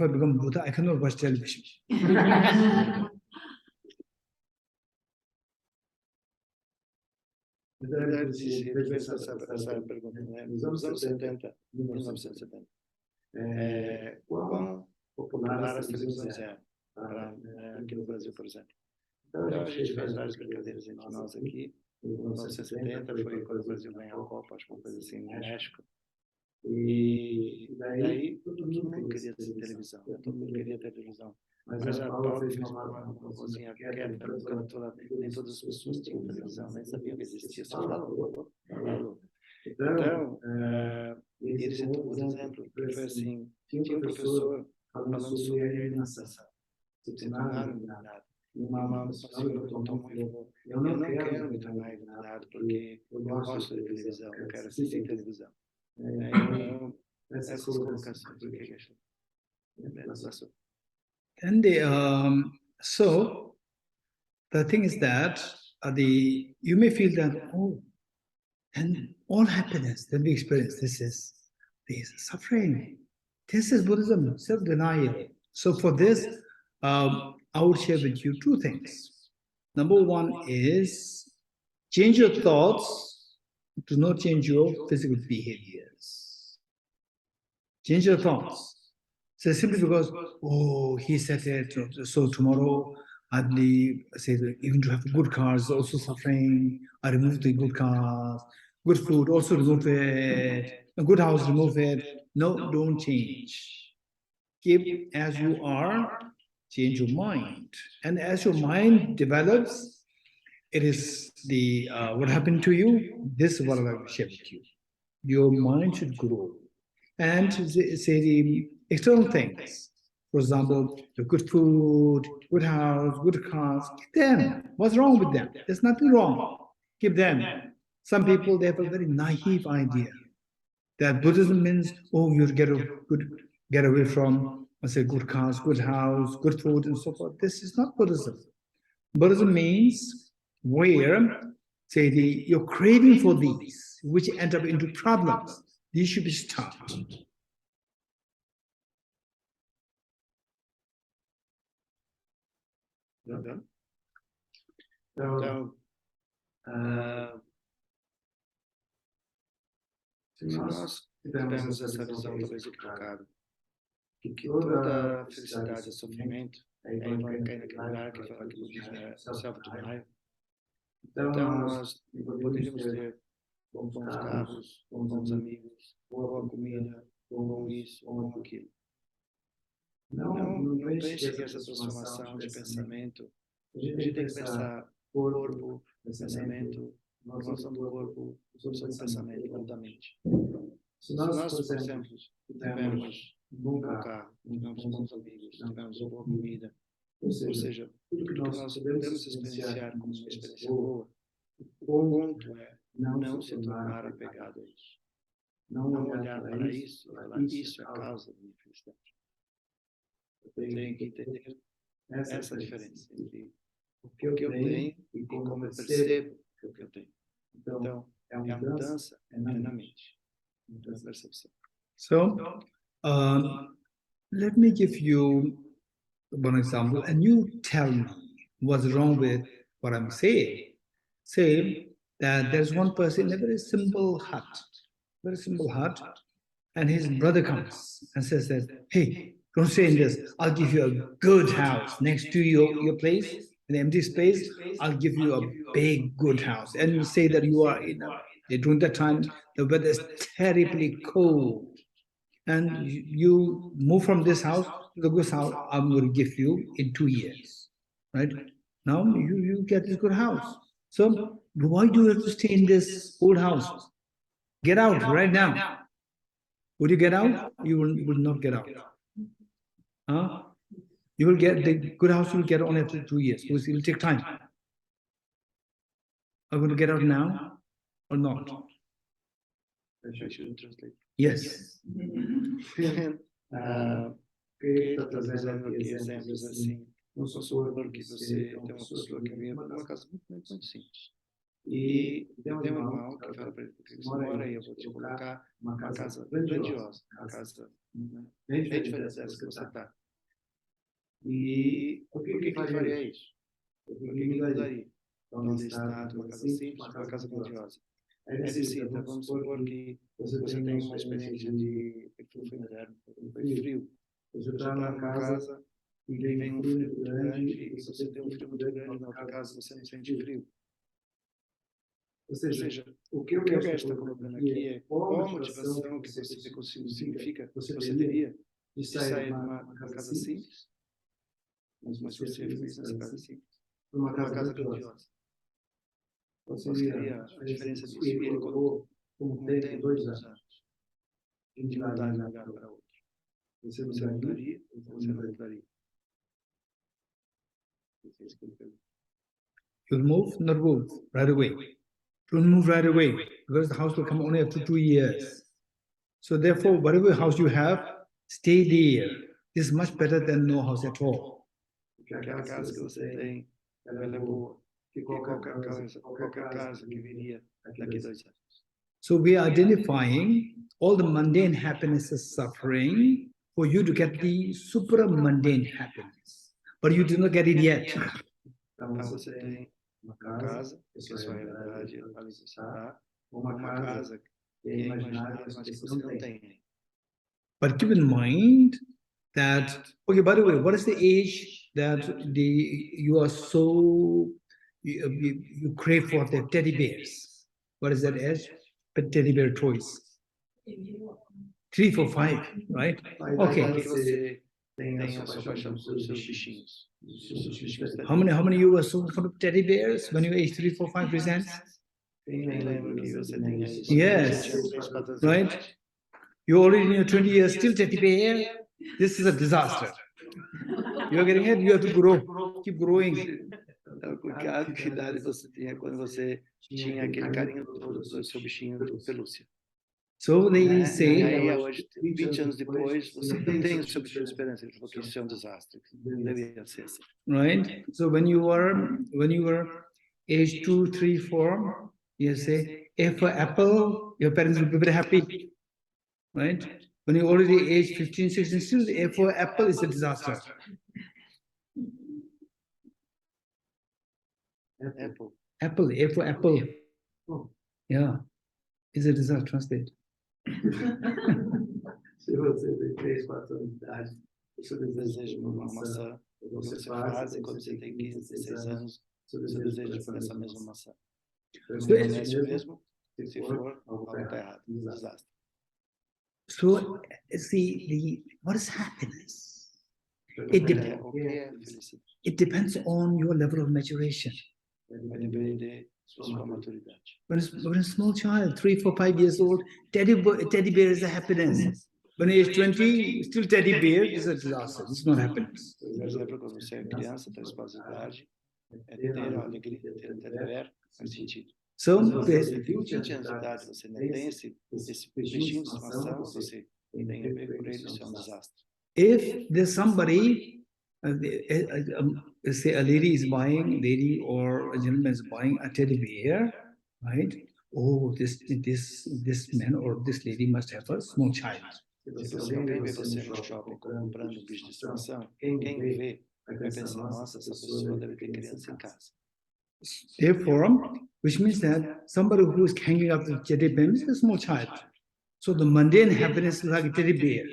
become Buddha, I cannot watch television." Essa pergunta, né? Nos anos 70, 1970, quão popular as televisões eram aqui no Brasil, por exemplo. Então a gente fez várias brincadeiras entre nós aqui. Em 1970 foi quando o Brasil ganhou a Copa, acho que uma coisa assim, no México. E daí todo mundo queria ter televisão, né? Todo mundo queria ter televisão. Mas a Paula fez uma cozinha quieta, nem todas as pessoas tinham televisão, nem sabiam que existia. Só falou. Então, ele citou um exemplo, que foi assim, tinha um professor falando sobre a iluminação. Se tornaram iluminados. Uma senhora contou muito, eu não quero me tornar iluminado porque eu gosto de televisão, eu quero assistir televisão. Então, essas colocações, por que achou? And so the thing is that you may feel that, and all happiness that we experience, this is suffering. This is Buddhism, self-denial. So for this, I would share with you two things. Number one is change your thoughts, do not change your physical behaviors. Change your thoughts. So simply because, he said it, so tomorrow say that even to have good cars also suffering. I remove the good cars, good food also remove it, a good house remove it. No, don't change. Keep as you are, change your mind. And as your mind develops, it is the what happened to you, this is what I like to share with you. Your mind should grow. And say the external things. For example, the good food, good house, good cars, keep them. What's wrong with them? There's nothing wrong. Keep them. Some people, they have a very naive idea that Buddhism means, oh, you get away from, let's say, good cars, good house, good food, and so forth. This is not Buddhism. Buddhism means where, say, you're craving for these, which end up into problems. These should be stopped. Então, se nós tivermos essa visão talvez equivocada, que toda felicidade é sofrimento, aí vai cair naquele lugar que fala que o budismo é self-denial. Então nós poderíamos ter bons carros, bons amigos, boa comida, bom isso, bom aquilo. Não pense que essa transformação de pensamento, a gente tem que pensar corpo, pensamento, evolução do corpo, evolução do pensamento, não da mente. Se nós, por exemplo, tivermos um bom carro, tivermos bons amigos, tivermos uma boa comida, ou seja, tudo que nós podemos experienciar como uma experiência boa, o ponto é não se tornar apegado a isso. Não olhar para isso e falar, isso é a causa da minha felicidade. Eu tenho que entender essa diferença entre o que eu tenho e como eu percebo o que eu tenho. Então, é a mudança na mente, na percepção. So, let me give you one example, and you tell me what's wrong with what I'm saying. Say that there's one person in a very simple hut, and his brother comes and says that, hey, don't stay in this, I'll give you a good house next to your place, an empty space, I'll give you a big good house. And you say that you are during that time, the weather is terribly cold. And you move from this house to the good house I'm going to give you in 2 years. Right? Now you get this good house. So why do you have to stay in this old house? Get out right now. Would you get out? You will not get out. Huh? You will get the good house, you will get only after 2 years, because it will take time. Are you going to get out now or not? I should translate. Yes. Porque está trazendo aqui exemplos assim. Vamos supor que você tem uma pessoa que vive numa casa muito simples. E tem um irmão que fala para ele, porque você mora aí, eu vou te colocar uma casa grandiosa, uma casa bem diferente dessa que você está. E por que ele faria isso? Por que ele mudaria? Então ele está numa casa simples, uma casa grandiosa. Aí ele cita, vamos supor que você tem uma experiência de foi inverno, foi frio. Você está numa casa e vem um frio muito grande e você tem um frio muito grande na outra casa, você não sente frio. Ou seja, o que o Geshe está colocando aqui é qual a motivação que você significa, você teria de sair de uma casa simples, mas você fez nessa casa simples, para uma casa grandiosa. Qual seria a diferença disso? E ele colocou como tem 2 anos de mudar de um lugar para outro. Você mudaria ou você não mudaria? You'll move, not move right away. Don't move right away, because the house will come only after 2 years. So therefore, whatever house you have, stay there. This is much better than no house at all. Porque aquela casa que você tem, ela é boa. Que qualquer casa que viria daqui 2 anos. So we are identifying all the mundane happiness as suffering for you to get the supra-mundane happiness. But you did not get it yet. Então você tem uma casa, que é a sua realidade, ali você está, uma casa que é imaginária, mas que você não tem. But keep in mind that, okay, by the way, what is the age that you are so you crave for the teddy bears. What is that as? But teddy bear toys. 3, 4, 5, right? Okay. Você tem essa paixão pelos seus bichinhos. How many you were so fond of teddy bears when you were age 3, 4, 5 presents? Quem lembra que você tem isso? Yes, right? You already in your 20 years still teddy bear. This is a disaster. You are getting it. You have to grow, keep growing. Então, que idade você tinha quando você tinha aquele carinho todo pelo seu bichinho de pelúcia? So they say. E aí, hoje, 20 anos depois, você ainda tem o seu bichinho de esperança. Ele falou que isso é um desastre. Deveria ser assim. Right. So when you were age 2, 3, 4, you say, A for apple, your parents will be very happy. Right? When you already age 15, 16, still A for apple is a disaster. Apple, A for apple. Yeah. Is a disaster, translate. Se você tem 3, 4 anos de idade, Você deseja uma maçã, você faz, e quando você tem 15, 16 anos, você deseja comer essa mesma maçã. Então, é isso mesmo, se for, algo está errado, desastre. So, see, what is happiness? It depends on your level of maturation. Vai depender da sua maturidade. When a small child, 3, 4, 5 years old, teddy bear is a happiness. When he is 20, still teddy bear is a disaster. It's not happiness. Por exemplo, quando você é criança, 3, 4 anos de idade, ter a alegria de ter um teddy bear faz sentido. So, Quando você tem 20 anos de idade, você não tem esse bichinho de estimação, você tem apego por ele, isso é um desastre. if there's somebody, say a lady or a gentleman is buying a teddy bear, right? Oh, this man or this lady must have a small child. Se alguém vê você no shopping comprando um bicho de estimação, quem vê vai pensar, nossa, essa pessoa deve ter criança em casa. Therefore, which means that somebody who is hanging up the teddy bear is a small child. So the mundane happiness is like a teddy bear.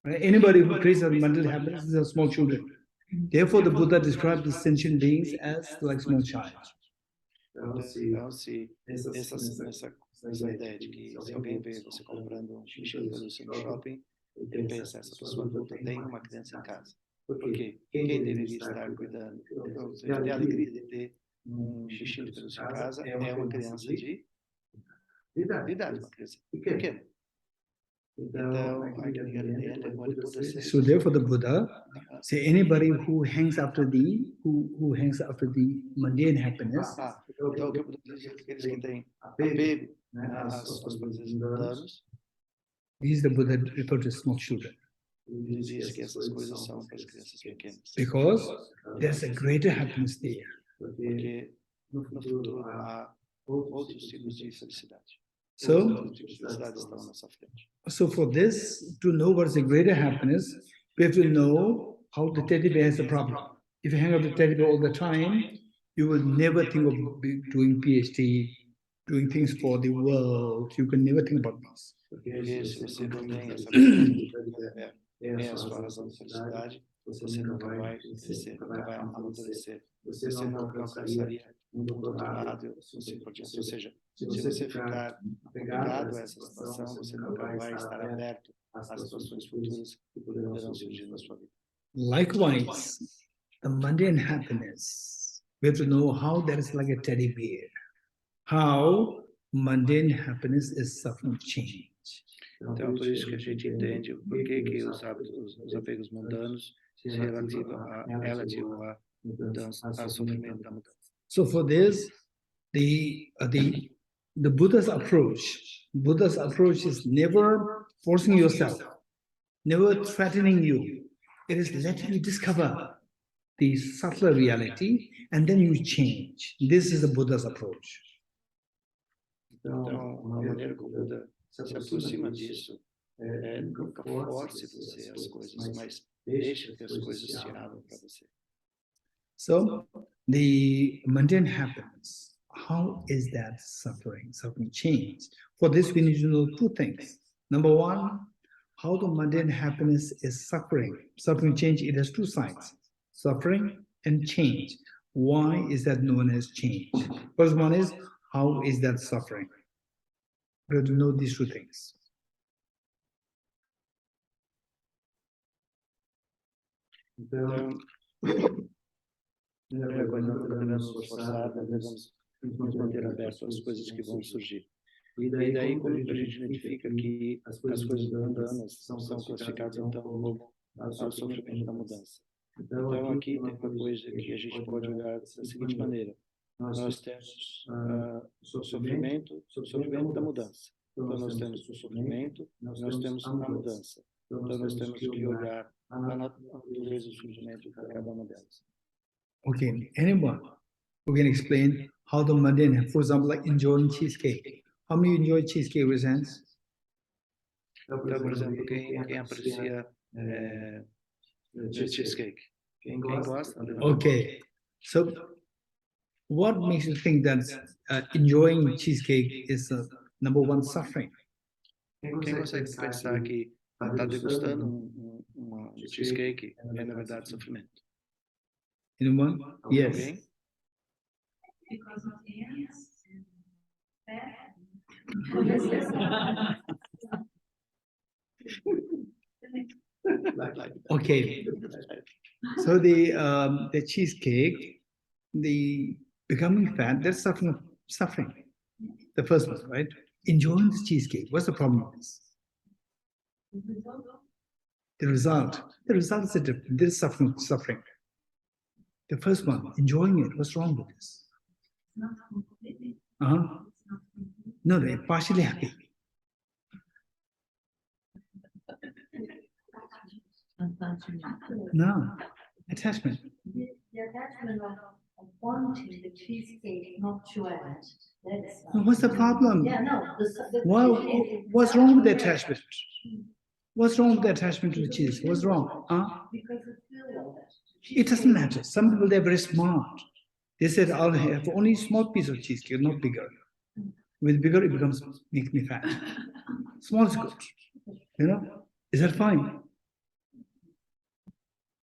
Right? Anybody who creates a mundane happiness is a small children. Therefore, the Buddha described the sentient beings as like small child. Então, se essa ideia de que se alguém vê você comprando um bichinho de pelúcia no shopping, ele pensa, essa pessoa adulta tem uma criança em casa. Porque quem deveria estar cuidando, ter a alegria de ter um bichinho de pelúcia em casa é uma criança de idade, uma criança pequena. So therefore the Buddha say anybody who hangs after the mundane happiness. Então o que o Buda diz é que aqueles que têm apego às coisas mundanas. These the Buddha refer to small children. Ele diz que essas coisas são para as crianças pequenas. Because there's a greater happiness there. Porque no futuro há outros tipos de felicidade. So for this, to know what is a greater happiness, we have to know how the teddy bear has a problem. If you hang out the teddy bear all the time, you will never think of doing PhD, doing things for the world. You can never think about this. Porque se você não tem essa é a sua razão de felicidade, você nunca vai crescer, nunca vai amadurecer. Você não alcançaria um doutorado, assim por diante. Ou seja, se você ficar apegado a essa situação, você nunca vai estar aberto às situações futuras que poderão surgir na sua vida. Likewise, the mundane happiness, we have to know how that is like a teddy bear. How mundane happiness is suffering change. Então, por isso que a gente entende por que os hábitos, os apegos mundanos se relativam a mudança, ao sofrimento da mudança. So for this, the Buddha's approach is never forcing yourself, never threatening you. It is letting you discover the subtler reality, and then you change. This is the Buddha's approach. Então, a maneira como o Buda se aproxima disso nunca force você as coisas, mas deixe que as coisas se abram para você. So, the mundane happiness, how is that suffering change? For this, we need to know two things. Number one, how the mundane happiness is suffering change, it has two sides. suffering, and change. Why is that known as change? First one is, how is that suffering? We have to know these two things. Então, primeira coisa, nós devemos nos esforçar, devemos nos manter abertos às coisas que vão surgir. E daí, quando a gente identifica que as coisas mundanas são classificadas, então, como ao sofrimento da mudança. Então, aqui tem uma coisa que a gente pode olhar da seguinte maneira. Nós temos o sofrimento da mudança. Então, nós temos o sofrimento, nós temos a mudança. Então, nós temos que olhar a natureza do surgimento de cada uma delas. Okay, anyone who can explain how the mundane, for example, like enjoying cheesecake. How many enjoy cheesecake with hands? Então, por exemplo, quem aprecia cheesecake? Quem gosta? Okay, so what makes you think that enjoying cheesecake is number one suffering? Quem consegue pensar que está degustando uma cheesecake é, na verdade, sofrimento? Anyone? Yes. Alguém? Because of ants and fat. Okay, so the cheesecake, the becoming fat, that's suffering. The first one, right? Enjoying the cheesecake. What's the problem with this? The result is different. This is suffering. The first one, enjoying it. What's wrong with this? No, they're partially happy. No, attachment. The attachment of wanting the cheesecake not to end. What's the problem? Yeah, no. Well, what's wrong with the attachment? What's wrong with the attachment to the cheese? What's wrong? Because it's filled. It doesn't matter. Some people, they're very smart. They said, I'll have only small piece of cheesecake, not bigger. With bigger, it becomes, makes me fat. Small is good. You know? Is that fine?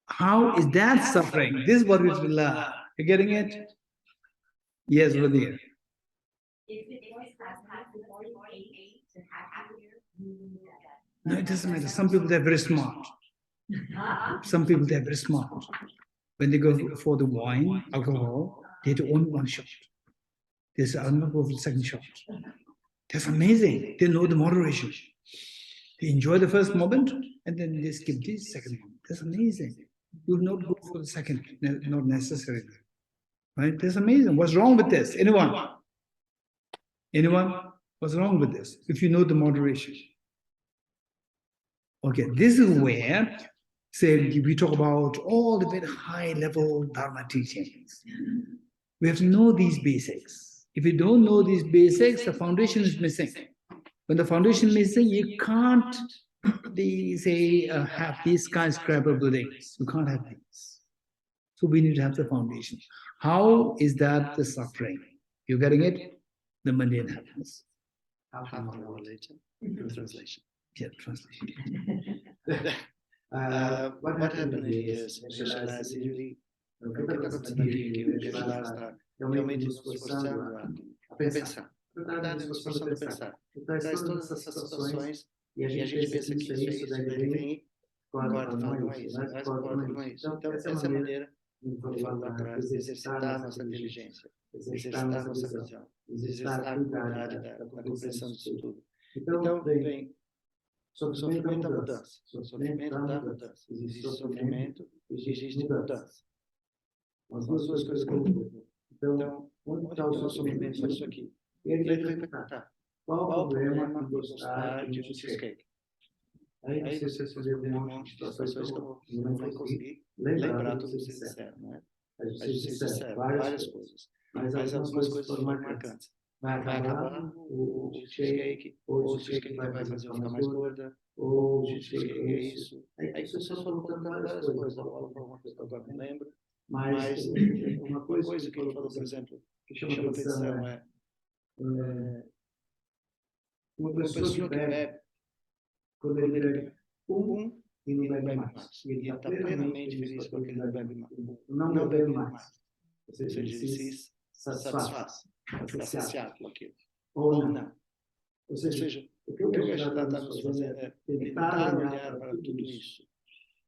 How is that suffering? This is what we will learn. You're getting it? Yes, Radhir. No, it doesn't matter. Some people, they're very smart. Some people, they're very smart. When they go for the wine, alcohol, they do only one shot. They say, I'll not go for the second shot. That's amazing. They know the moderation. They enjoy the first moment, and then they skip this second moment. That's amazing. You will not go for the second, not necessarily. Right? That's amazing. What's wrong with this? Anyone? Anyone? What's wrong with this? If you know the moderation. Okay, this is where, say, we talk about all the very high-level Dharma teachings. We have to know these basics. If you don't know these basics, the foundation is missing. When the foundation is missing, you can't, have these skyscraper buildings. You can't have these. So we need to have the foundation. How is that the suffering? You getting it? The mundane happiness. Half an hour later, translation. Yeah, translation. What happened is, ele, o que está acontecendo aqui, que o Geshe está realmente nos forçando a pensar. Na verdade, nos forçando a pensar. Traz todas essas situações e a gente pensa que isso é isso, daí vem corta, fala, não é isso, mais corta, não é isso. Então, essa é a maneira, como eu falo lá atrás, de exercitar a nossa inteligência, exercitar a nossa visão, exercitar a vacuidade da compreensão disso tudo. Então, vem sofrimento da mudança. Sofrimento da mudança. Existe sofrimento, existe mudança. As duas coisas que eu digo. Então, onde está o sofrimento disso aqui? E ele vai perguntar, qual o problema em gostar de um cheesecake? Aí você fazer um monte de situações que eu não vou conseguir lembrar tudo que vocês disseram, né? Vocês disseram várias coisas, mas algumas coisas foram marcantes. Vai acabar o cheesecake, ou o cheesecake vai fazer eu ficar mais gorda, ou o cheesecake é isso. Aí vocês foram colocando várias coisas, alguma coisa que eu agora não lembro, mas uma coisa que ele falou, por exemplo, que chama atenção é uma pessoa que bebe, quando ele bebe e não bebe mais. E ele está plenamente feliz com aquele que bebe mais. Não bebe mais. Ou seja, ele se satisfaz, está saciado com aquilo. Ou não. Ou seja, o que o Geshe está nos fazendo é tentar olhar para tudo isso,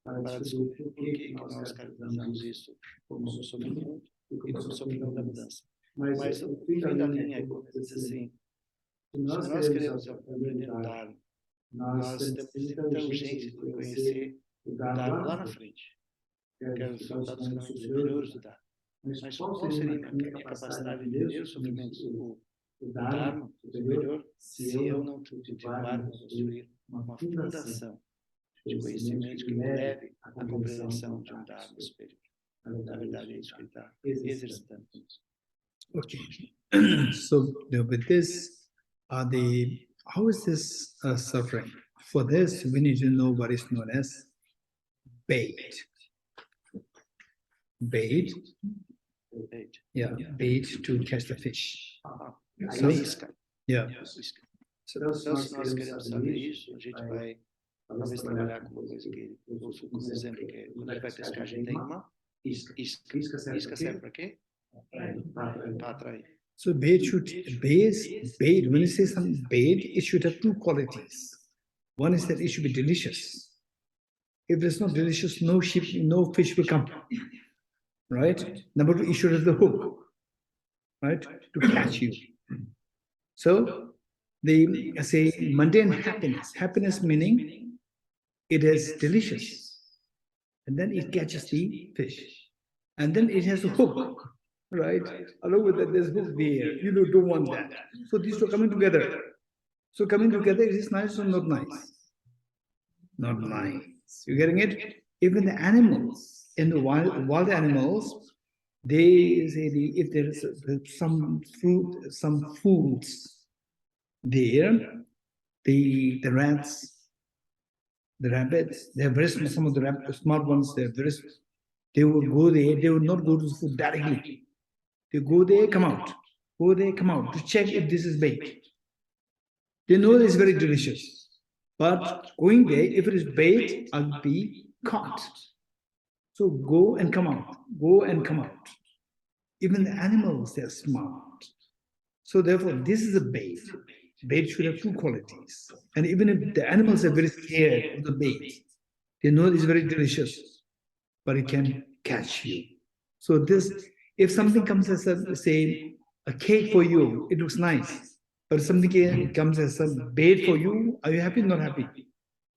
para descobrir por que nós caracterizamos isso como sofrimento e como sofrimento da mudança. Mas o fim da linha é quando diz assim, se nós queremos aprender o Dharma, nós temos que ter muita urgência de conhecer o Dharma lá na frente. Quero resultar dos caminhos superiores do Dharma. Mas qual seria a minha capacidade de ver o sofrimento, o Dharma superior, se eu não cultivar e construir uma fundação de conhecimento que me leve à compreensão de um Dharma superior? Na verdade, é isso que ele está exercitando. Okay. So with this, how is this suffering? For this, we need to know what is known as bait. Bait. Yeah, bait to catch the fish. A isca. Yeah. Então, se nós queremos saber isso, a gente vai talvez trabalhar com uma coisa que ele usou como exemplo, que é quando a gente vai pescar, a gente tem uma isca. Isca serve para quê? Para atrair. So bait when you say some bait, it should have two qualities. One is that it should be delicious. If it's not delicious, no fish will come. Right? Number two, it should have the hook, right? To catch you. So they say mundane happiness meaning it is delicious. And then it catches the fish. And then it has a hook, right? Along with that, there's hook there. You don't want that. So these two coming together. So coming together, is this nice or not nice? Not nice. You getting it? Even the animals, in the wild animals, they say if there is some fruit, some foods there, the rats, the rabbits, they're very small, some of the smart ones, they will go there, they will not go to the food directly. They go there, come out. Go there, come out to check if this is bait. They know it's very delicious. But going there, if it is bait, I'll be caught. So go and come out. Go and come out. Even the animals, they're smart. So therefore, this is a bait. Bait should have two qualities. And even if the animals are very scared of the bait, they know it's very delicious, but it can catch you. So this, if something comes as a, say, a cake for you, it looks nice. But if something comes as a bait for you, are you happy or not happy?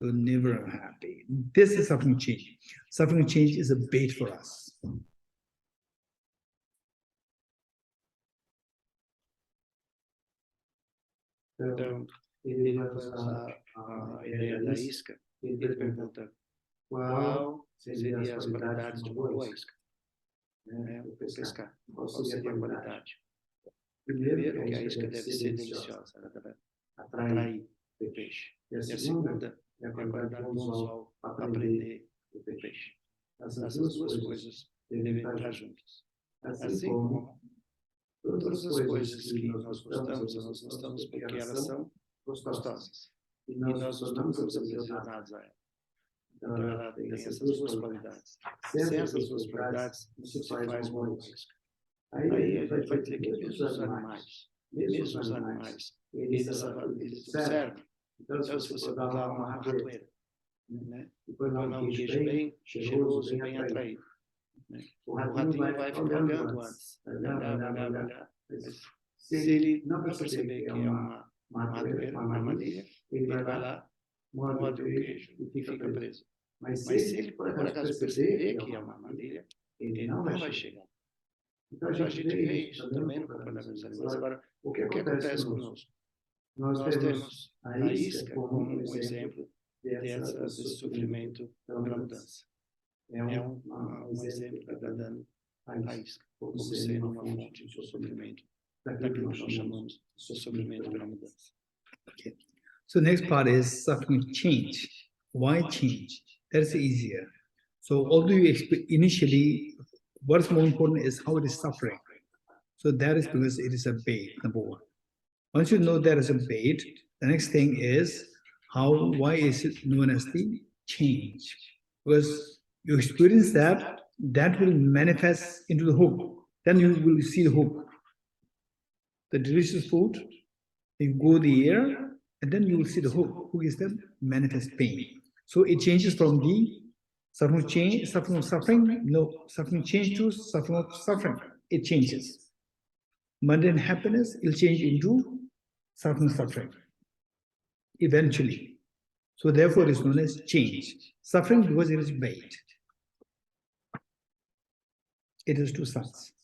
You're never happy. This is suffering change. Suffering change is a bait for us. Então, ele vai usar a ideia da isca. Ele pergunta qual seria as qualidades de uma boa isca, né, para pescar. Qual seria a qualidade? Primeiro, que a isca deve ser deliciosa, ela deve atrair o peixe. E a segunda é a qualidade do anzol para prender o peixe. Essas duas coisas devem estar juntas. Assim como todas as coisas que nós gostamos porque elas são gostosas. E nós não estamos aprisionados a ela. Então, ela tem essas duas qualidades. Sem essas duas qualidades, não se faz uma boa isca. Aí a gente vai ter que mesmo os animais, eles observam. Então, se você botar uma ratoeira, né, e põe lá um queijo bem cheiroso e bem atraído, né, o ratinho vai ficar olhando antes, olhar. Se ele não perceber que é uma armadilha, ele vai lá, morde o queijo e fica preso. Mas se ele, por acaso, perceber que é uma armadilha, ele não vai chegar. Então, a gente vê isso também no comportamento dos animais. Agora, o que acontece conosco? Nós temos a isca como um exemplo desse sofrimento pela mudança. É um exemplo que está dando a isca, como sendo uma fonte de sofrimento, daquilo que nós chamamos de sofrimento pela mudança. Okay. So next part is suffering change. Why change? That's easier. So although you initially, what's more important is how it is suffering. So that is because it is a bait, number one. Once you know that is a bait, the next thing is why is it known as the change. Because you experience that, that will manifest into the hook. Then you will see the hook. The delicious food, you go there, and then you will see the hook. Hook is the manifest pain. So it changes from the suffering change, suffering, suffering change to suffering. It changes. Mundane happiness will change into suffering eventually. So therefore, it's known as change. Suffering because it is bait. It is two sides.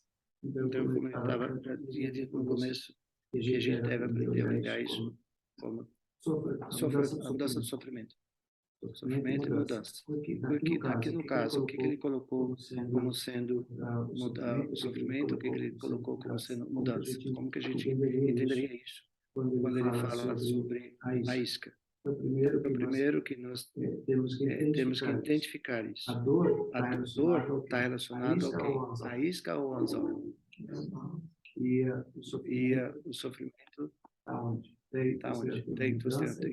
Então, como eu tinha dito no começo, que a gente deve aprender a olhar isso como a mudança do sofrimento. Sofrimento e mudança. Porque aqui no caso, o que ele colocou como sendo o sofrimento, o que ele colocou como sendo mudança? Como que a gente entenderia isso? Quando ele fala sobre a isca. O primeiro que nós temos que identificar isso. A dor está relacionada ao quê? A isca ou ao anzol? E o sofrimento está onde? Está onde? Tem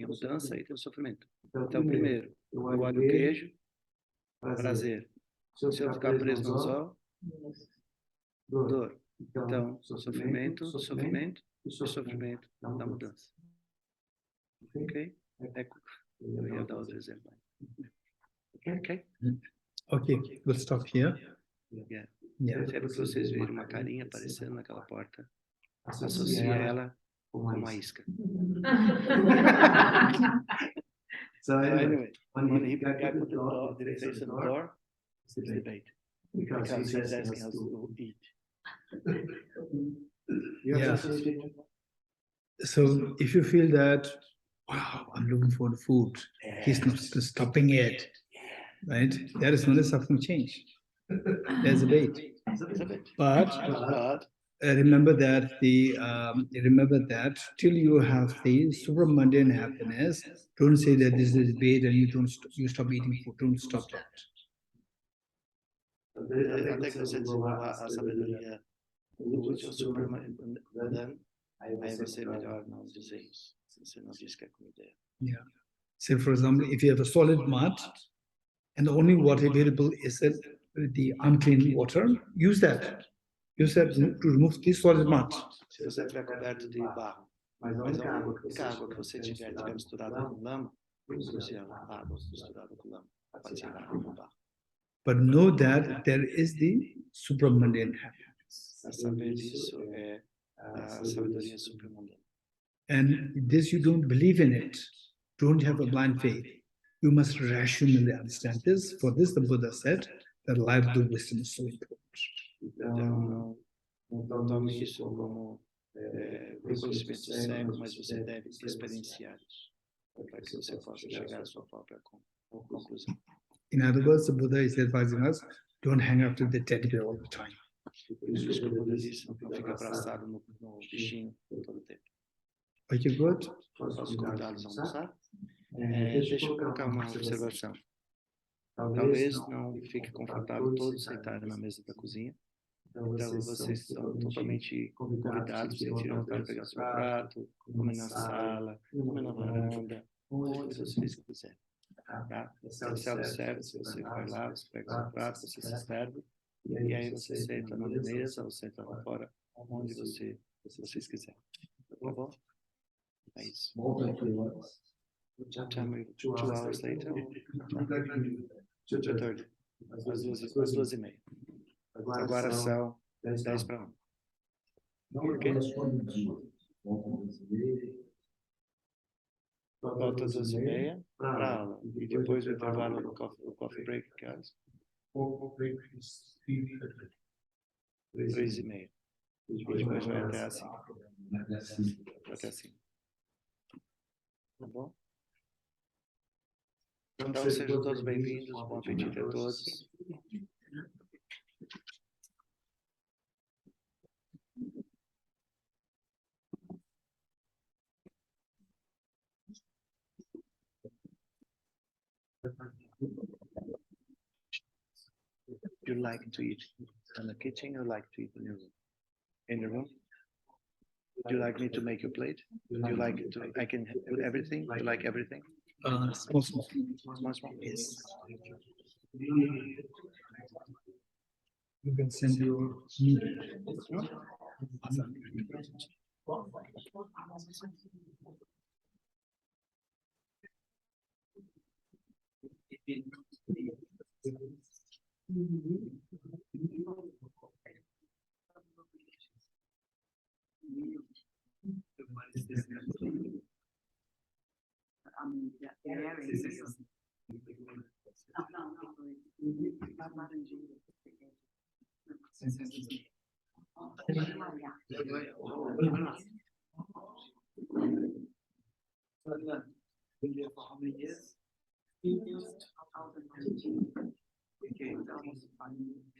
a mudança e tem o sofrimento. Então, primeiro, eu olho o queijo, prazer. Se eu ficar preso no anzol, dor. Então, sofrimento e sofrimento da mudança. Ok? Eu ia dar outro exemplo. Ok? Okay, we'll stop here. Yeah. Yeah. Sempre que vocês virem uma carinha aparecendo naquela porta, associe ela com uma isca. So Anyway, when he got to the door, the face of the door, it's debate. Because he's asking us to eat. Yeah. So if you feel that, wow, I'm looking for the food, he's not stopping it, right? That is not a suffering change. There's a bait. But remember that till you have the supramundane happiness, don't say that this is bait and you stop eating food. Don't stop that. Até que você desenvolva a sabedoria útil, supermundane, aí vai ser melhor não dizer isso. Você não diz que é com ideia. Yeah. Say, for example, if you have a solid mud and the only water available is the unclean water, use that. Use that to remove the solid mud. Se você estiver coberto de barro, mas a única água que você tiver misturada com lama, use a água misturada com lama para tirar o barro. But know that there is the supramundane happiness. A saber disso é a sabedoria supramundana. And this you don't believe in it. Don't have a blind faith. You must rationally understand this. For this, the Buddha said that life of the wisdom is so important. Então, não tome isso como conhecimento cego, mas você deve experienciar isso, para que você possa chegar à sua própria conclusão. In other words, the Buddha is advising us, don't hang up to the teddy bear all the time. Isso que o Buda disse, não fica abraçado no bichinho todo o tempo. Are you good? Posso convidá-los a almoçar? Deixa eu colocar uma observação. Talvez não fique confortável todos sentarem na mesa da cozinha. Então, vocês são totalmente convidados para ir ao lugar, pegar seu prato, comer na sala, comer na varanda, onde vocês quiserem. Tá? Você observa, se você vai lá, você pega seu prato, você se serve, e aí você senta na mesa ou senta lá fora, onde vocês quiserem. Tá bom? É isso. 2 hours later? 2:30. Às 2:30. Agora são 10 para 1. Ok? Volta às 2:30 para a aula. E depois o intervalo do coffee break, que horas? 3:30. E depois vai até às 5. Até às 5. Tá bom? Então sejam todos bem-vindos. Bom apetite a todos. You like to eat in the kitchen or like to eat in your room? In the room? Would you like me to make your plate? Would you like to? I can put everything. You like everything? Small. Yes. You can send your meeting. Been there for how many years? Okay, almost 5 years.